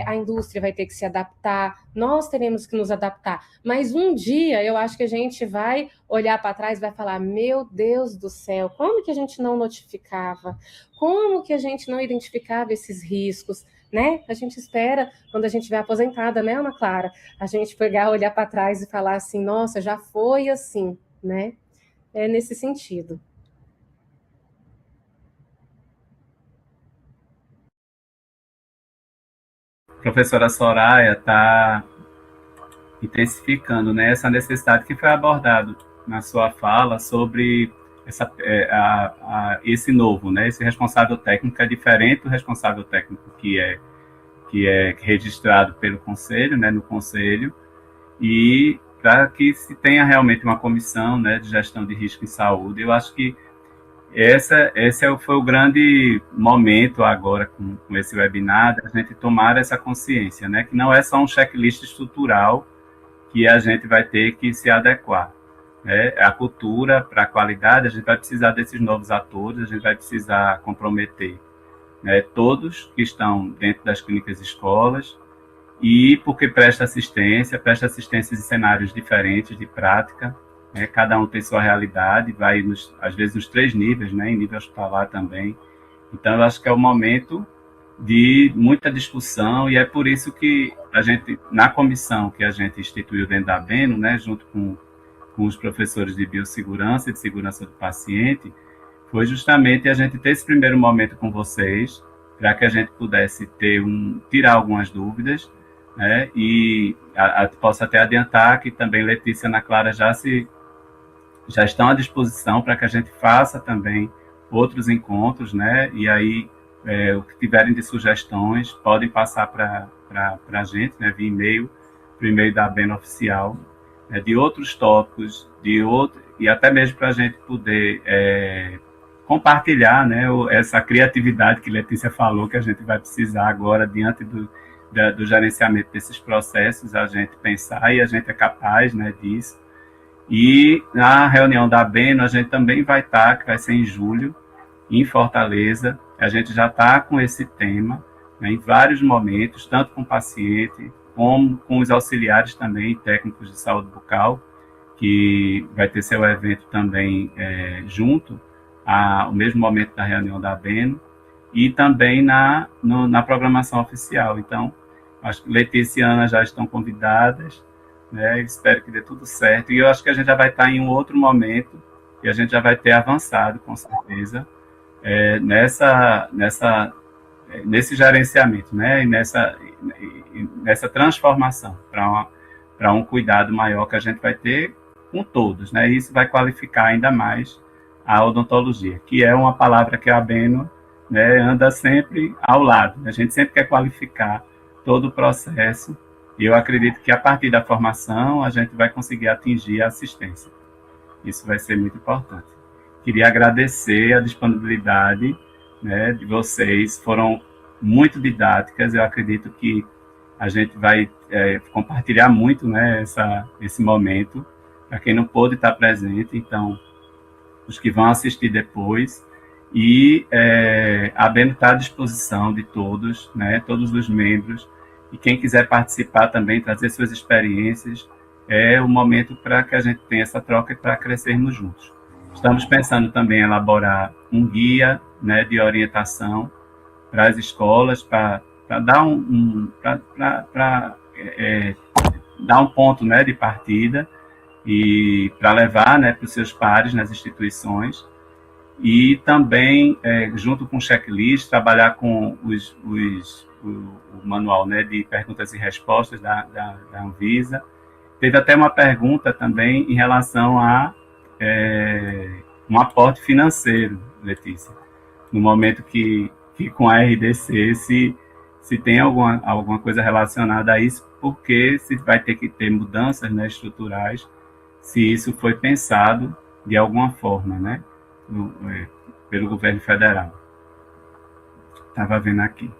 Speaker 3: a indústria vai ter que se adaptar, nós teremos que nos adaptar. Mas um dia eu acho que a gente vai olhar para trás e vai falar: meu Deus do céu, como que a gente não notificava? Como que a gente não identificava esses riscos? Né? A gente espera, quando a gente estiver aposentada, né, Ana Clara? A gente pegar, olhar para trás e falar assim: nossa, já foi assim, né? É nesse sentido.
Speaker 4: A professora Soraya está intensificando, né, essa necessidade que foi abordado na sua fala sobre esse novo, né, esse responsável técnico é diferente do responsável técnico que é registrado pelo conselho, né, no conselho, e para que se tenha realmente uma comissão, né, de gestão de risco em saúde. Eu acho que esse foi o grande momento agora com esse webinar, a gente tomar essa consciência, né, que não é só um checklist estrutural que a gente vai ter que se adequar. Né? A cultura, para a qualidade, a gente vai precisar desses novos atores, a gente vai precisar comprometer, né, todos que estão dentro das clínicas e escolas, e porque presta assistência em cenários diferentes de prática, né, cada um tem sua realidade, vai, às vezes, nos 3 níveis, né, em nível hospitalar também. Então, eu acho que é o momento de muita discussão, e é por isso que a gente, na comissão que a gente instituiu dentro da ABENO, né, junto com os professores de biossegurança e de segurança do paciente, foi justamente a gente ter esse primeiro momento com vocês, para que a gente pudesse tirar algumas dúvidas, né, e posso até adiantar que também Letícia e Ana Clara já estão à disposição para que a gente faça também outros encontros, né, e aí o que tiverem de sugestões podem passar para a gente, né, via e-mail, para o e-mail da ABENO oficial, de outros tópicos, e até mesmo para a gente poder compartilhar, né, essa criatividade que Letícia falou, que a gente vai precisar agora diante do gerenciamento desses processos, a gente pensar, e a gente é capaz, né, disso. E na reunião da ABENO a gente também vai estar, que vai ser em julho, em Fortaleza. A gente já está com esse tema, né, em vários momentos, tanto com o paciente, como com os auxiliares também, técnicos de saúde bucal, que vai ter seu evento também junto ao mesmo momento da reunião da ABENO, e também na programação oficial. Então, acho que Letícia e Ana já estão convidadas, né, espero que dê tudo certo, e eu acho que a gente já vai estar em um outro momento, e a gente já vai ter avançado, com certeza, nesse gerenciamento, né, e nessa transformação para um cuidado maior que a gente vai ter com todos, né, e isso vai qualificar ainda mais a odontologia, que é uma palavra que a ABENO, né, anda sempre ao lado. A gente sempre quer qualificar todo o processo, e eu acredito que a partir da formação a gente vai conseguir atingir a assistência. Isso vai ser muito importante. Queria agradecer a disponibilidade, né, de vocês, foram muito didáticas, eu acredito que a gente vai compartilhar muito, né, esse momento, para quem não pôde estar presente, então, os que vão assistir depois, e a ABENO está à disposição de todos, né, todos os membros, e quem quiser participar também, trazer suas experiências, é o momento para que a gente tenha essa troca e para crescermos juntos. Estamos pensando também em elaborar um guia, né, de orientação para as escolas, para dar dar um ponto, né, de partida e para levar, né, para os seus pares nas instituições, e também, junto com o checklist, trabalhar com o manual, né, de perguntas e respostas da Anvisa. Teve até uma pergunta também em relação a um aporte financeiro, Letícia, no momento que com a RDC se tem alguma coisa relacionada a isso, porque se vai ter que ter mudanças, né, estruturais, se isso foi pensado de alguma forma, né, pelo governo federal. Estava vendo aqui.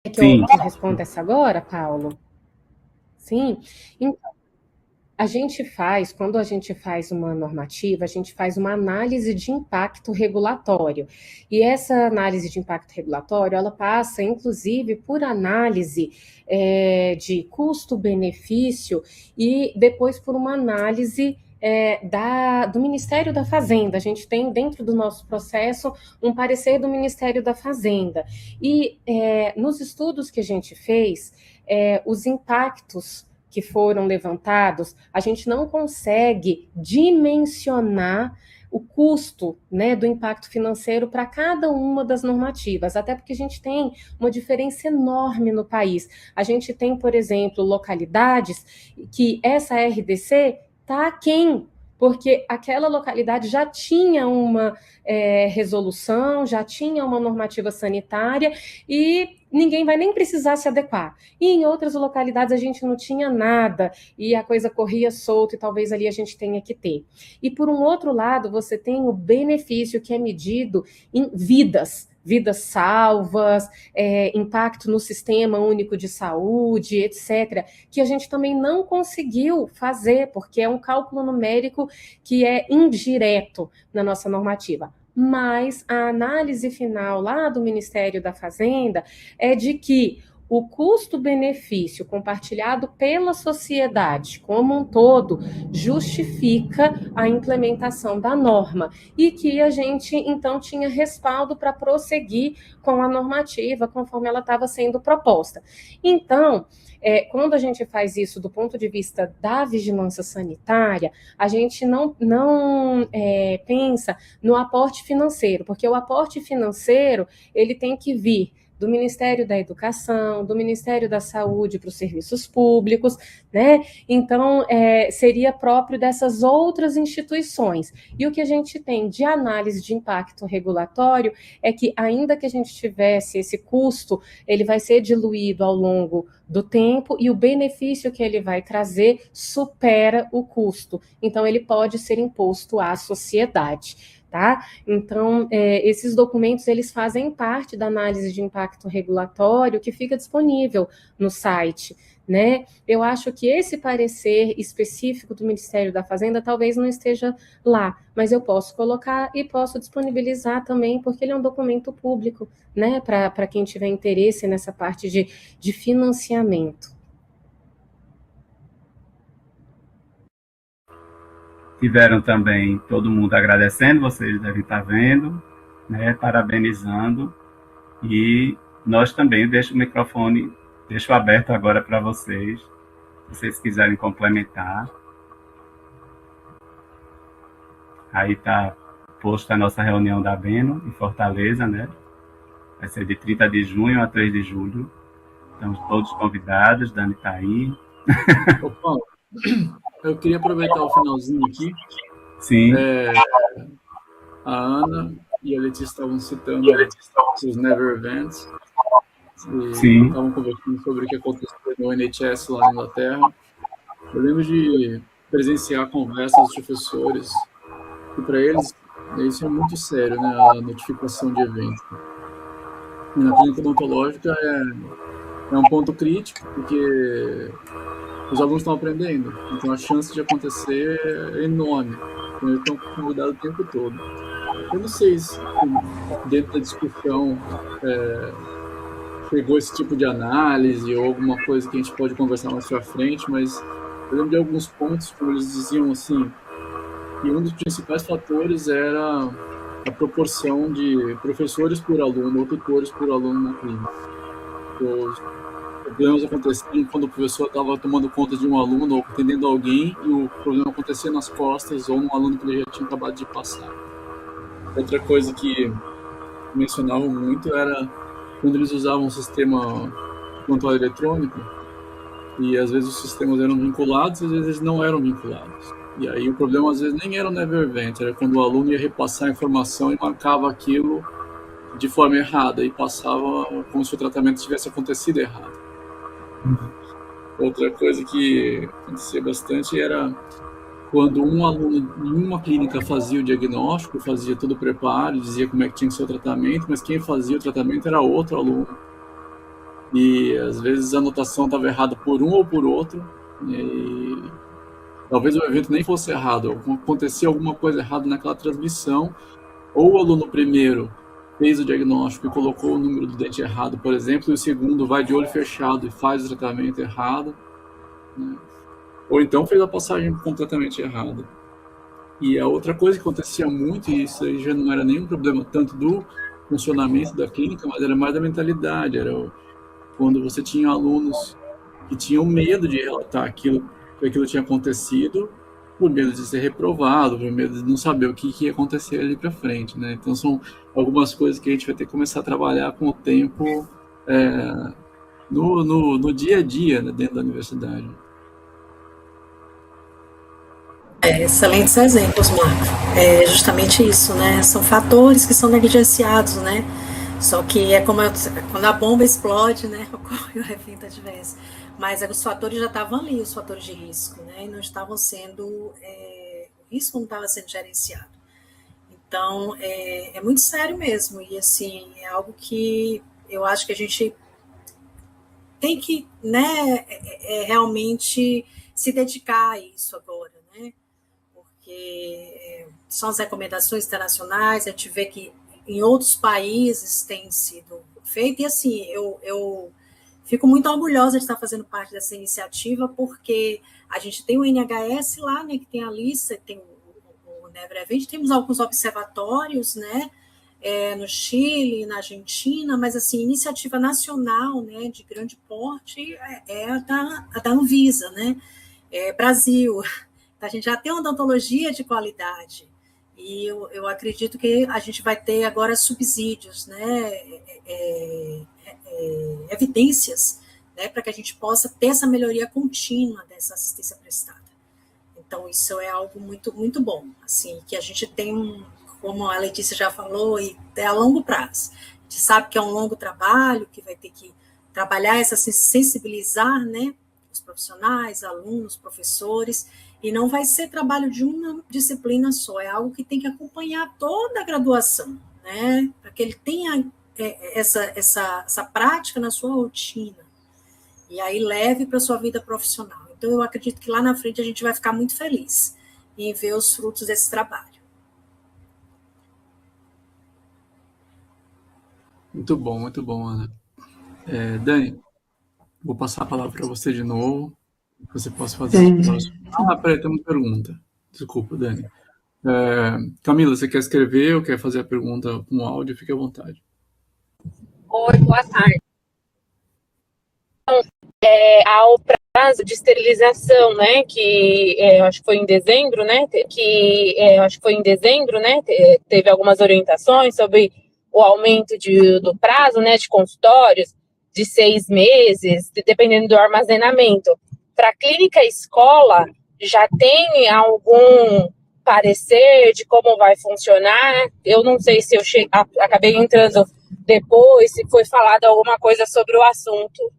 Speaker 3: É que eu respondo essa agora, Paulo? Sim. Então, quando a gente faz uma normativa, a gente faz uma análise de impacto regulatório. E essa análise de impacto regulatório, ela passa, inclusive, por análise de custo-benefício e depois por uma análise do Ministério da Fazenda. A gente tem dentro do nosso processo um parecer do Ministério da Fazenda. E nos estudos que a gente fez, os impactos que foram levantados, a gente não consegue dimensionar o custo, né, do impacto financeiro para cada uma das normativas, até porque a gente tem uma diferença enorme no país. A gente tem, por exemplo, localidades que essa RDC está aquém, porque aquela localidade já tinha uma resolução, já tinha uma normativa sanitária e ninguém vai nem precisar se adequar. E em outras localidades a gente não tinha nada e a coisa corria solto e talvez ali a gente tenha que ter. E por um outro lado, você tem o benefício que é medido em vidas salvas, impacto no sistema único de saúde, etc., que a gente também não conseguiu fazer, porque é um cálculo numérico que é indireto na nossa normativa. Mas a análise final lá do Ministério da Fazenda é de que o custo-benefício compartilhado pela sociedade como um todo justifica a implementação da norma e que a gente, então, tinha respaldo para prosseguir com a normativa conforme ela estava sendo proposta. Então, quando a gente faz isso do ponto de vista da vigilância sanitária, a gente não pensa no aporte financeiro, porque o aporte financeiro ele tem que vir do Ministério da Educação, do Ministério da Saúde para os serviços públicos, né? Então, seria próprio dessas outras instituições. E o que a gente tem de análise de impacto regulatório é que, ainda que a gente tivesse esse custo, ele vai ser diluído ao longo do tempo e o benefício que ele vai trazer supera o custo. Então, ele pode ser imposto à sociedade. Tá? Então, esses documentos, eles fazem parte da análise de impacto regulatório que fica disponível no site, né? Eu acho que esse parecer específico do Ministério da Fazenda talvez não esteja lá, mas eu posso colocar e posso disponibilizar também, porque ele é um documento público, né? Para quem tiver interesse nessa parte de financiamento.
Speaker 4: Tiveram também todo mundo agradecendo, vocês devem estar vendo, né, parabenizando, e nós também, deixo o microfone, deixo aberto agora para vocês, se vocês quiserem complementar. Aí está posta a nossa reunião da Beno, em Fortaleza, né, vai ser de 30 de junho a 3 de julho, estamos todos convidados, Dani está aí.
Speaker 2: Opa, eu queria aproveitar o finalzinho aqui.
Speaker 4: Sim.
Speaker 2: A Ana e a Letícia estavam citando os Never Events.
Speaker 4: Sim.
Speaker 2: Estavam conversando sobre o que aconteceu no NHS lá na Inglaterra. Eu lembro de presenciar conversas dos professores, e para eles isso é muito sério, né? A notificação de eventos. E na clínica odontológica é um ponto crítico, porque os alunos estão aprendendo, então a chance de acontecer é enorme. Então, eles estão convidados o tempo todo. Eu não sei se dentro da discussão chegou esse tipo de análise ou alguma coisa que a gente pode conversar mais pra frente, mas eu lembro de alguns pontos, como eles diziam assim, que um dos principais fatores era a proporção de professores por aluno ou tutores por aluno na clínica. Os problemas aconteciam quando o professor estava tomando conta de um aluno ou atendendo alguém e o problema acontecia nas costas ou num aluno que ele já tinha acabado de passar. Outra coisa que mencionavam muito era quando eles usavam um sistema de controle eletrônico e às vezes os sistemas eram vinculados e às vezes eles não eram vinculados. E aí o problema às vezes nem era o never event, era quando o aluno ia repassar a informação e marcava aquilo de forma errada e passava como se o tratamento tivesse acontecido errado. Outra coisa que acontecia bastante era quando um aluno em uma clínica fazia o diagnóstico, fazia todo o preparo, dizia como é que tinha que ser o tratamento, mas quem fazia o tratamento era outro aluno. E às vezes a anotação estava errada por um ou por outro, e talvez o evento nem fosse errado, acontecia alguma coisa errada naquela transmissão, ou o aluno primeiro fez o diagnóstico e colocou o número do dente errado, por exemplo, e o segundo vai de olho fechado e faz o tratamento errado, né? Ou então fez a passagem completamente errada. E a outra coisa que acontecia muito, e isso aí já não era nenhum problema tanto do funcionamento da clínica, mas era mais da mentalidade, era quando você tinha alunos que tinham medo de relatar aquilo, que aquilo tinha acontecido, por medo de ser reprovado, por medo de não saber o que ia acontecer ali para frente, né? Então são algumas coisas que a gente vai ter que começar a trabalhar com o tempo no dia a dia, né, dentro da universidade.
Speaker 5: Excelentes exemplos, Marco. É justamente isso, né? São fatores que são negligenciados, né? Só que é como quando a bomba explode, né? Ocorre o evento adverso. Mas os fatores já estavam ali, os fatores de risco, né? E não estavam sendo, o risco não estava sendo gerenciado. Então, é muito sério mesmo. E, assim, é algo que eu acho que a gente tem que, né, realmente se dedicar a isso agora, né? Porque são as recomendações internacionais, a gente vê que em outros países tem sido feito, e assim, eu fico muito orgulhosa de estar fazendo parte dessa iniciativa, porque a gente tem o NHS lá, né, que tem a lista, tem o Never Event, temos alguns observatórios, né, no Chile, na Argentina, mas assim, iniciativa nacional, né, de grande porte é a da Anvisa, né, Brasil. A gente já tem uma odontologia de qualidade, e eu acredito que a gente vai ter agora subsídios, né, evidências, né, para que a gente possa ter essa melhoria contínua dessa assistência prestada. Então, isso é algo muito, muito bom, assim, que a gente tem, como a Letícia já falou, e é a longo prazo. A gente sabe que é um longo trabalho, que vai ter que trabalhar essa sensibilizar, né, os profissionais, alunos, professores, e não vai ser trabalho de uma disciplina só, é algo que tem que acompanhar toda a graduação, né, para que ele tenha essa prática na sua rotina, e aí leve para a sua vida profissional. Então, eu acredito que lá na frente a gente vai ficar muito feliz em ver os frutos desse trabalho.
Speaker 2: Muito bom, Ana. Dani, vou passar a palavra para você de novo. Você possa fazer as próximas. Peraí, tem uma pergunta. Desculpa, Dani. Camila, você quer escrever ou quer fazer a pergunta com áudio? Fique à vontade.
Speaker 3: Oi, boa tarde. Ao prazo de esterilização, né, que eu acho que foi em dezembro, né, teve algumas orientações sobre o aumento do prazo, né, de consultórios de 6 meses, dependendo do armazenamento. Para a clínica escola, já tem algum parecer de como vai funcionar? Eu não sei se eu acabei entrando depois, se foi falado alguma coisa sobre o assunto.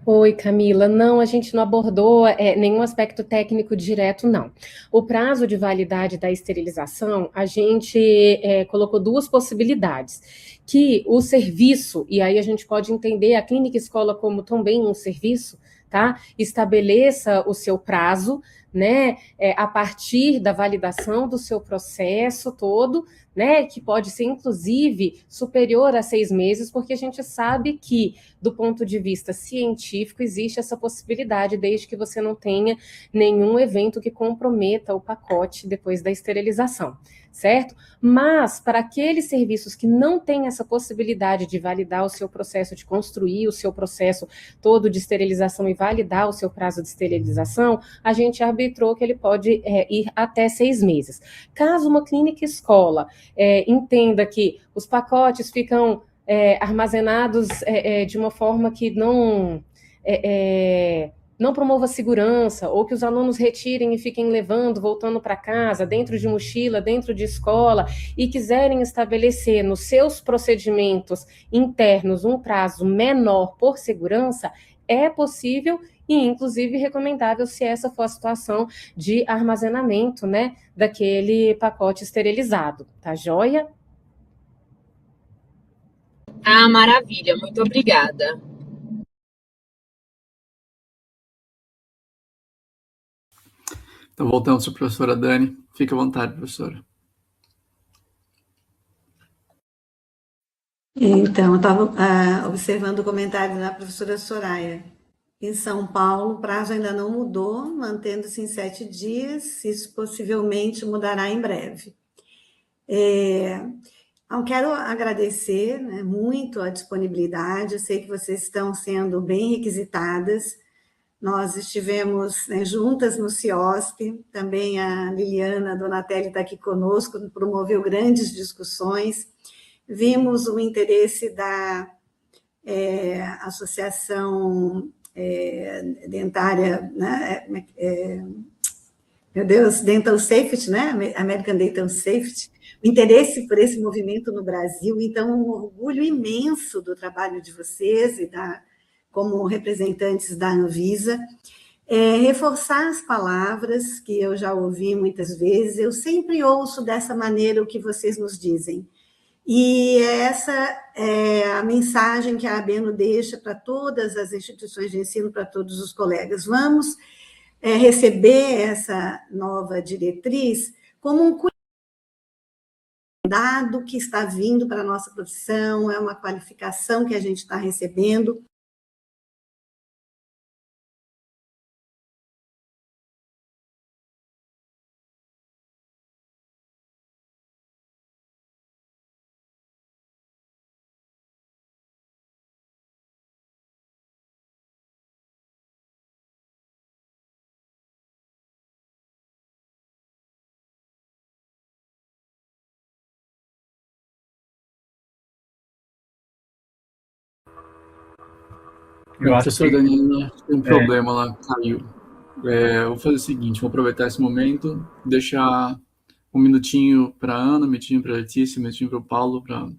Speaker 3: Oi, Camila. Não, a gente não abordou nenhum aspecto técnico direto, não. O prazo de validade da esterilização, a gente colocou 2 possibilidades. Que o serviço, e aí a gente pode entender a clínica escola como também um serviço, tá? Estabeleça o seu prazo, né, a partir da validação do seu processo todo, né, que pode ser, inclusive, superior a 6 meses, porque a gente sabe que, do ponto de vista científico, existe essa possibilidade, desde que você não tenha nenhum evento que comprometa o pacote depois da esterilização, certo? Mas, para aqueles serviços que não têm essa possibilidade de validar o seu processo, de construir o seu processo todo de esterilização e validar o seu prazo de esterilização, a gente arbitrou que ele pode ir até 6 meses. Caso uma clínica escola entenda que os pacotes ficam armazenados de uma forma que não promova segurança, ou que os alunos retirem e fiquem levando, voltando para casa, dentro de mochila, dentro de escola, e quiserem estabelecer nos seus procedimentos internos um prazo menor por segurança, é possível e, inclusive, recomendável se essa for a situação de armazenamento, né, daquele pacote esterilizado. Tá joia?
Speaker 8: Ah, maravilha, muito obrigada.
Speaker 2: Então, voltamos para a professora Dani. Fique à vontade, professora.
Speaker 1: Então, eu estava observando o comentário da professora Soraya. Em São Paulo, o prazo ainda não mudou, mantendo-se em 7 dias, isso possivelmente mudará em breve. Eu quero agradecer, né, muito a disponibilidade, eu sei que vocês estão sendo bem requisitadas. Nós estivemos, né, juntas no CIOSP, também a Liliana Donatelli está aqui conosco, promoveu grandes discussões. Vimos o interesse da Associação Dentária, né, meu Deus, Dental Safety, né, American Dental Safety, o interesse por esse movimento no Brasil. Então, um orgulho imenso do trabalho de vocês e como representantes da Anvisa. Reforçar as palavras que eu já ouvi muitas vezes, eu sempre ouço dessa maneira o que vocês nos dizem. E essa é a mensagem que a ABENO deixa para todas as instituições de ensino, para todos os colegas. Vamos receber essa nova diretriz como um cuidado que está vindo para a nossa profissão, é uma qualificação que a gente está recebendo.
Speaker 2: Professora Daniela, tem um problema lá, caiu. Vou fazer o seguinte, vou aproveitar esse momento, deixar um minutinho para a Ana, um minutinho para a Letícia, um minutinho para o Paulo, para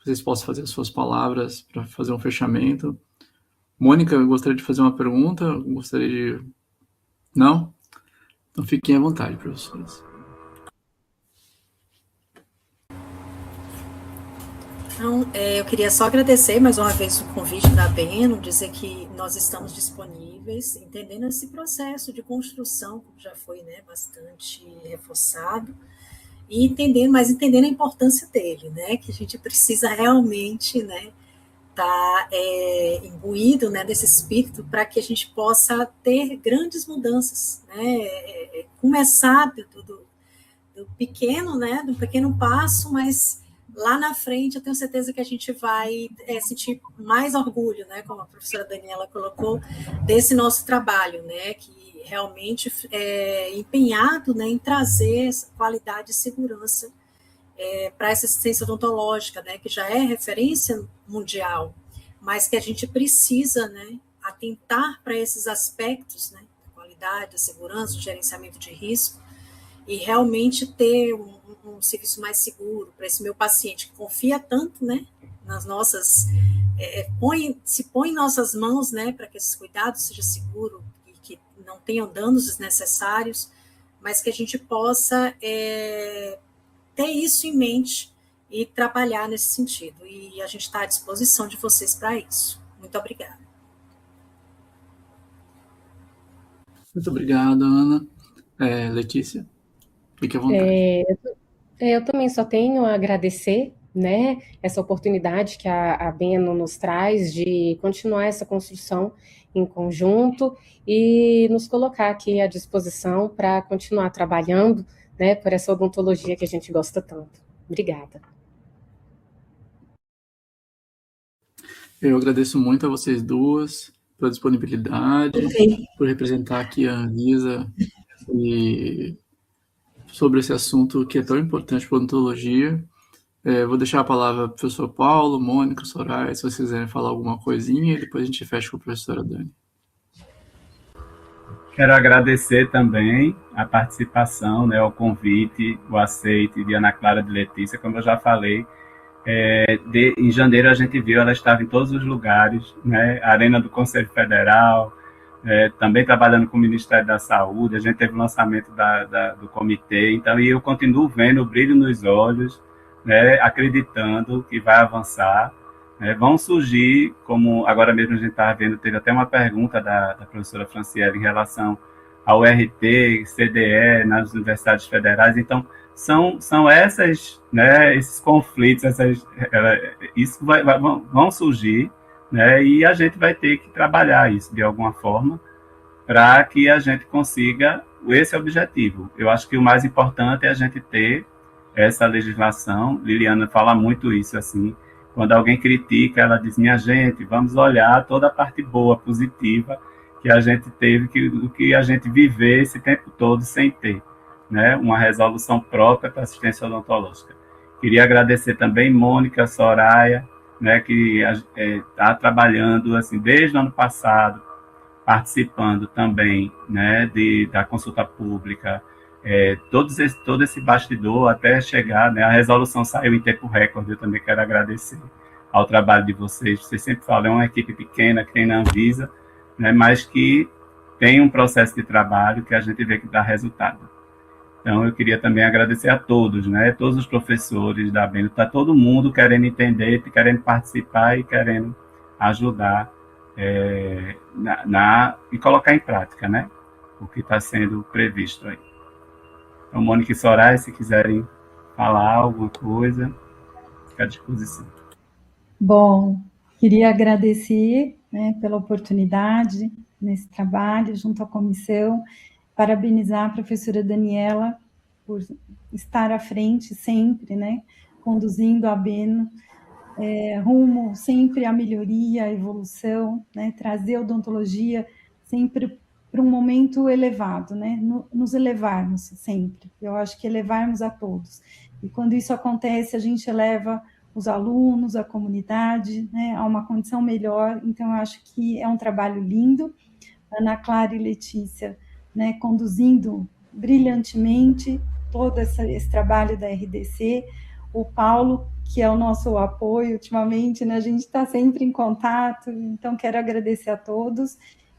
Speaker 2: vocês possam fazer as suas palavras, para fazer um fechamento. Mônica, eu gostaria de fazer uma pergunta, gostaria de... Não? Então fiquem à vontade, professores.
Speaker 5: Então, eu queria só agradecer mais uma vez o convite da ABENO, dizer que nós estamos disponíveis, entendendo esse processo de construção, que já foi, né, bastante reforçado, e entendendo a importância dele, né, que a gente precisa realmente, né, estar imbuído, né, desse espírito para que a gente possa ter grandes mudanças, né, começar do pequeno, né, do pequeno passo, mas lá na frente eu tenho certeza que a gente vai sentir mais orgulho, né, como a professora Daniela colocou, desse nosso trabalho, né, que realmente é empenhado, né, em trazer qualidade e segurança para essa assistência odontológica, né, que já é referência mundial, mas que a gente precisa, né, atentar para esses aspectos, né, da qualidade, da segurança, do gerenciamento de risco, e realmente ter um serviço mais seguro para esse meu paciente que confia tanto, né, nas nossas, se põe em nossas mãos, né, para que esses cuidados sejam seguros e que não tenham danos desnecessários, mas que a gente possa ter isso em mente e trabalhar nesse sentido. E a gente está à disposição de vocês para isso. Muito obrigada.
Speaker 2: Muito obrigado, Ana. Letícia, fique à vontade.
Speaker 3: Eu também só tenho a agradecer, né, essa oportunidade que a Beno nos traz de continuar essa construção em conjunto e nos colocar aqui à disposição para continuar trabalhando, né, por essa odontologia que a gente gosta tanto. Obrigada.
Speaker 2: Eu agradeço muito a vocês duas pela disponibilidade, por representar aqui a Anvisa e sobre esse assunto que é tão importante para a odontologia. Vou deixar a palavra para o professor Paulo, Mônica, Soraya, se vocês quiserem falar alguma coisinha, e depois a gente fecha com a professora Dani.
Speaker 4: Quero agradecer também a participação, né, o convite, o aceite de Ana Clara de Letícia, como eu já falei. Em janeiro a gente viu, ela estava em todos os lugares, né, Arena do Conselho Federal, também trabalhando com o Ministério da Saúde, a gente teve o lançamento do comitê, então, e eu continuo vendo o brilho nos olhos, né, acreditando que vai avançar. Vão surgir, como agora mesmo a gente estava vendo, teve até uma pergunta da professora Franciele em relação ao RT, CDE nas universidades federais, então são essas, né, esses conflitos, isso vão surgir, né, e a gente vai ter que trabalhar isso de alguma forma para que a gente consiga esse objetivo. Eu acho que o mais importante é a gente ter essa legislação. Liliana fala muito isso, assim, quando alguém critica, ela diz, minha gente, vamos olhar toda a parte boa, positiva, que a gente teve, que a gente viver esse tempo todo sem ter, né, uma resolução própria para assistência odontológica. Queria agradecer também Mônica, Soraya, né, que está trabalhando assim, desde o ano passado, participando também, né, da consulta pública, todo esse bastidor até chegar, né, a resolução saiu em tempo recorde. Eu também quero agradecer ao trabalho de vocês. Vocês sempre falam, é uma equipe pequena que tem na Anvisa, né, mas que tem um processo de trabalho que a gente vê que dá resultado. Então, eu queria também agradecer a todos, né, todos os professores da Beno, está todo mundo querendo entender, querendo participar e querendo ajudar e colocar em prática, né, o que está sendo previsto aí. Então, Mônica e Soraya, se quiserem falar alguma coisa, fica à disposição.
Speaker 9: Bom, queria agradecer, né, pela oportunidade nesse trabalho junto à comissão, parabenizar a professora Daniela por estar à frente sempre, né, conduzindo a Beno rumo sempre à melhoria, à evolução, né, trazer a odontologia sempre para um momento elevado, né, nos elevarmos sempre. Eu acho que elevarmos a todos. E quando isso acontece, a gente eleva os alunos, a comunidade, né, a uma condição melhor. Então, eu acho que é um trabalho lindo. Ana Clara e Letícia, né, conduzindo brilhantemente todo esse trabalho da RDC. O Paulo, que é o nosso apoio ultimamente, né, a gente está sempre em contato, então quero agradecer a todos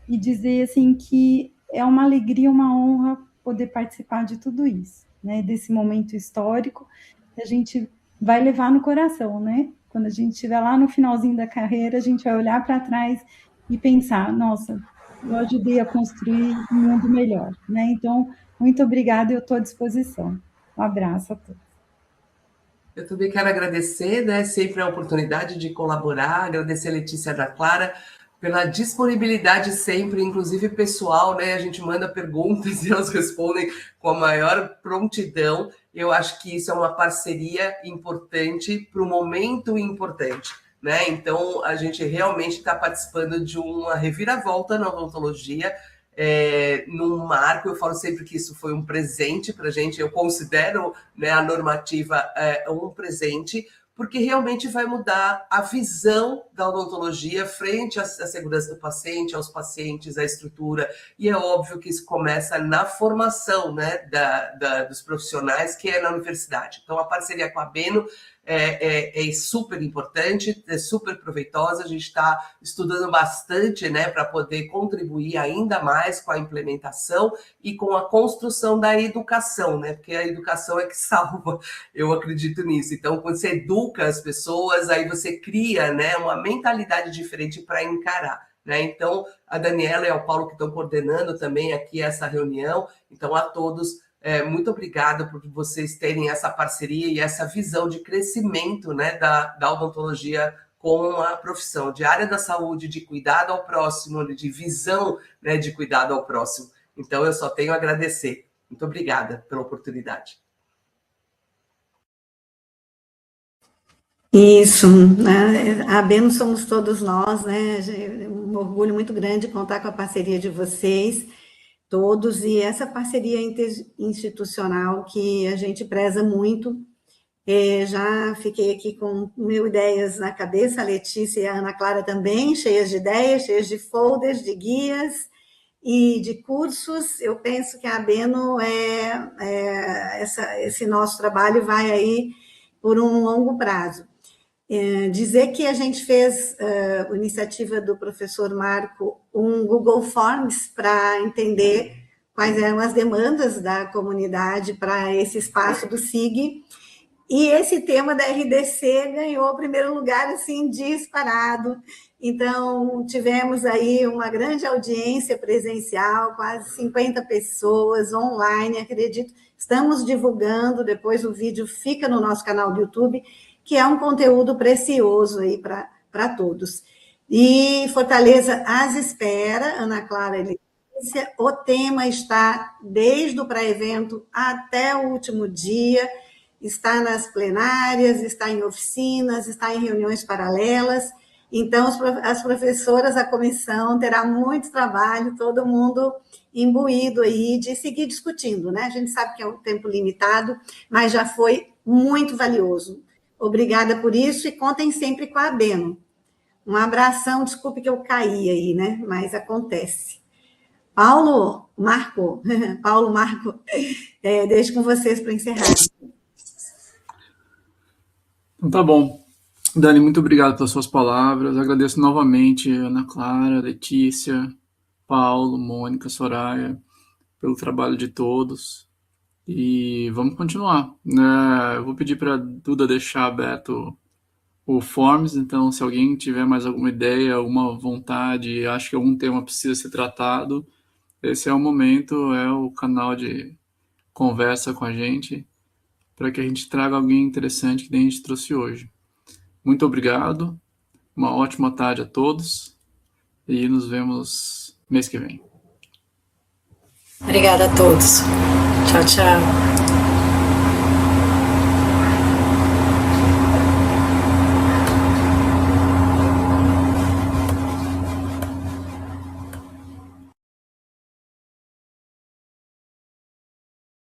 Speaker 9: e dizer assim, que é uma alegria, uma honra poder participar de tudo isso, né, desse momento histórico que a gente vai levar no coração, né? Quando a gente estiver lá no finalzinho da carreira, a gente vai olhar para trás e pensar, nossa, eu ajudei a construir um mundo melhor, né? Então, muito obrigada, eu estou à disposição. Um abraço a todos.
Speaker 10: Eu também quero agradecer, né, sempre a oportunidade de colaborar, agradecer a Letícia e a Ana Clara pela disponibilidade sempre, inclusive pessoal, né, a gente manda perguntas e elas respondem com a maior prontidão. Eu acho que isso é uma parceria importante para um momento importante, né, então a gente realmente está participando de uma reviravolta na odontologia, num marco. Eu falo sempre que isso foi um presente para a gente, eu considero, né, a normativa um presente, porque realmente vai mudar a visão da odontologia frente à segurança do paciente, aos pacientes, à estrutura, e é óbvio que isso começa na formação, né, dos profissionais, que é na universidade. Então, a parceria com a Beno é super importante, é super proveitosa. A gente está estudando bastante, né, para poder contribuir ainda mais com a implementação e com a construção da educação, né, porque a educação é que salva, eu acredito nisso. Então, quando você educa as pessoas, aí você cria, né, uma mentalidade diferente para encarar. né? Então, a Daniela e o Paulo que estão coordenando também aqui essa reunião. Então, a todos, muito obrigada por vocês terem essa parceria e essa visão de crescimento, né, da odontologia com a profissão de área da saúde, de cuidado ao próximo, de visão, né, de cuidado ao próximo. Então, eu só tenho a agradecer. Muito obrigada pela oportunidade.
Speaker 1: Isso, né? A Abeno somos todos nós, né? Um orgulho muito grande contar com a parceria de vocês todos e essa parceria institucional que a gente preza muito. Já fiquei aqui com mil ideias na cabeça, a Letícia e a Ana Clara também, cheias de ideias, cheias de folders, de guias e de cursos. Eu penso que a Abeno, esse nosso trabalho vai aí por um longo prazo. Dizer que a gente fez, a iniciativa do professor Marco, um Google Forms para entender quais eram as demandas da comunidade para esse espaço do SIG, e esse tema da RDC ganhou o primeiro lugar, assim, disparado. Então, tivemos aí uma grande audiência presencial, quase 50 pessoas, online, acredito. Estamos divulgando, depois o vídeo fica no nosso canal do YouTube, que é um conteúdo precioso aí para todos. E Fortaleza às espera, Ana Clara e Letícia, o tema está desde o pré-evento até o último dia, está nas plenárias, está em oficinas, está em reuniões paralelas. Então, as professoras, a comissão terá muito trabalho, todo mundo imbuído aí de seguir discutindo, né? A gente sabe que é um tempo limitado, mas já foi muito valioso. Obrigada por isso e contem sempre com a Abeno. Um abração, desculpe que eu caí aí, né? Mas acontece. Paulo Marco, deixo com vocês para encerrar.
Speaker 2: Então tá bom. Dani, muito obrigado pelas suas palavras. Agradeço novamente a Ana Clara, Letícia, Paulo, Mônica, Soraya, pelo trabalho de todos. E vamos continuar, né? Eu vou pedir para a Duda deixar aberto o Forms, então se alguém tiver mais alguma ideia, alguma vontade, acha que algum tema precisa ser tratado, esse é o momento, é o canal de conversa com a gente, para que a gente traga alguém interessante que nem a gente trouxe hoje. Muito obrigado, uma ótima tarde a todos e nos vemos mês que vem.
Speaker 5: Obrigada a todos. Tchau, tchau.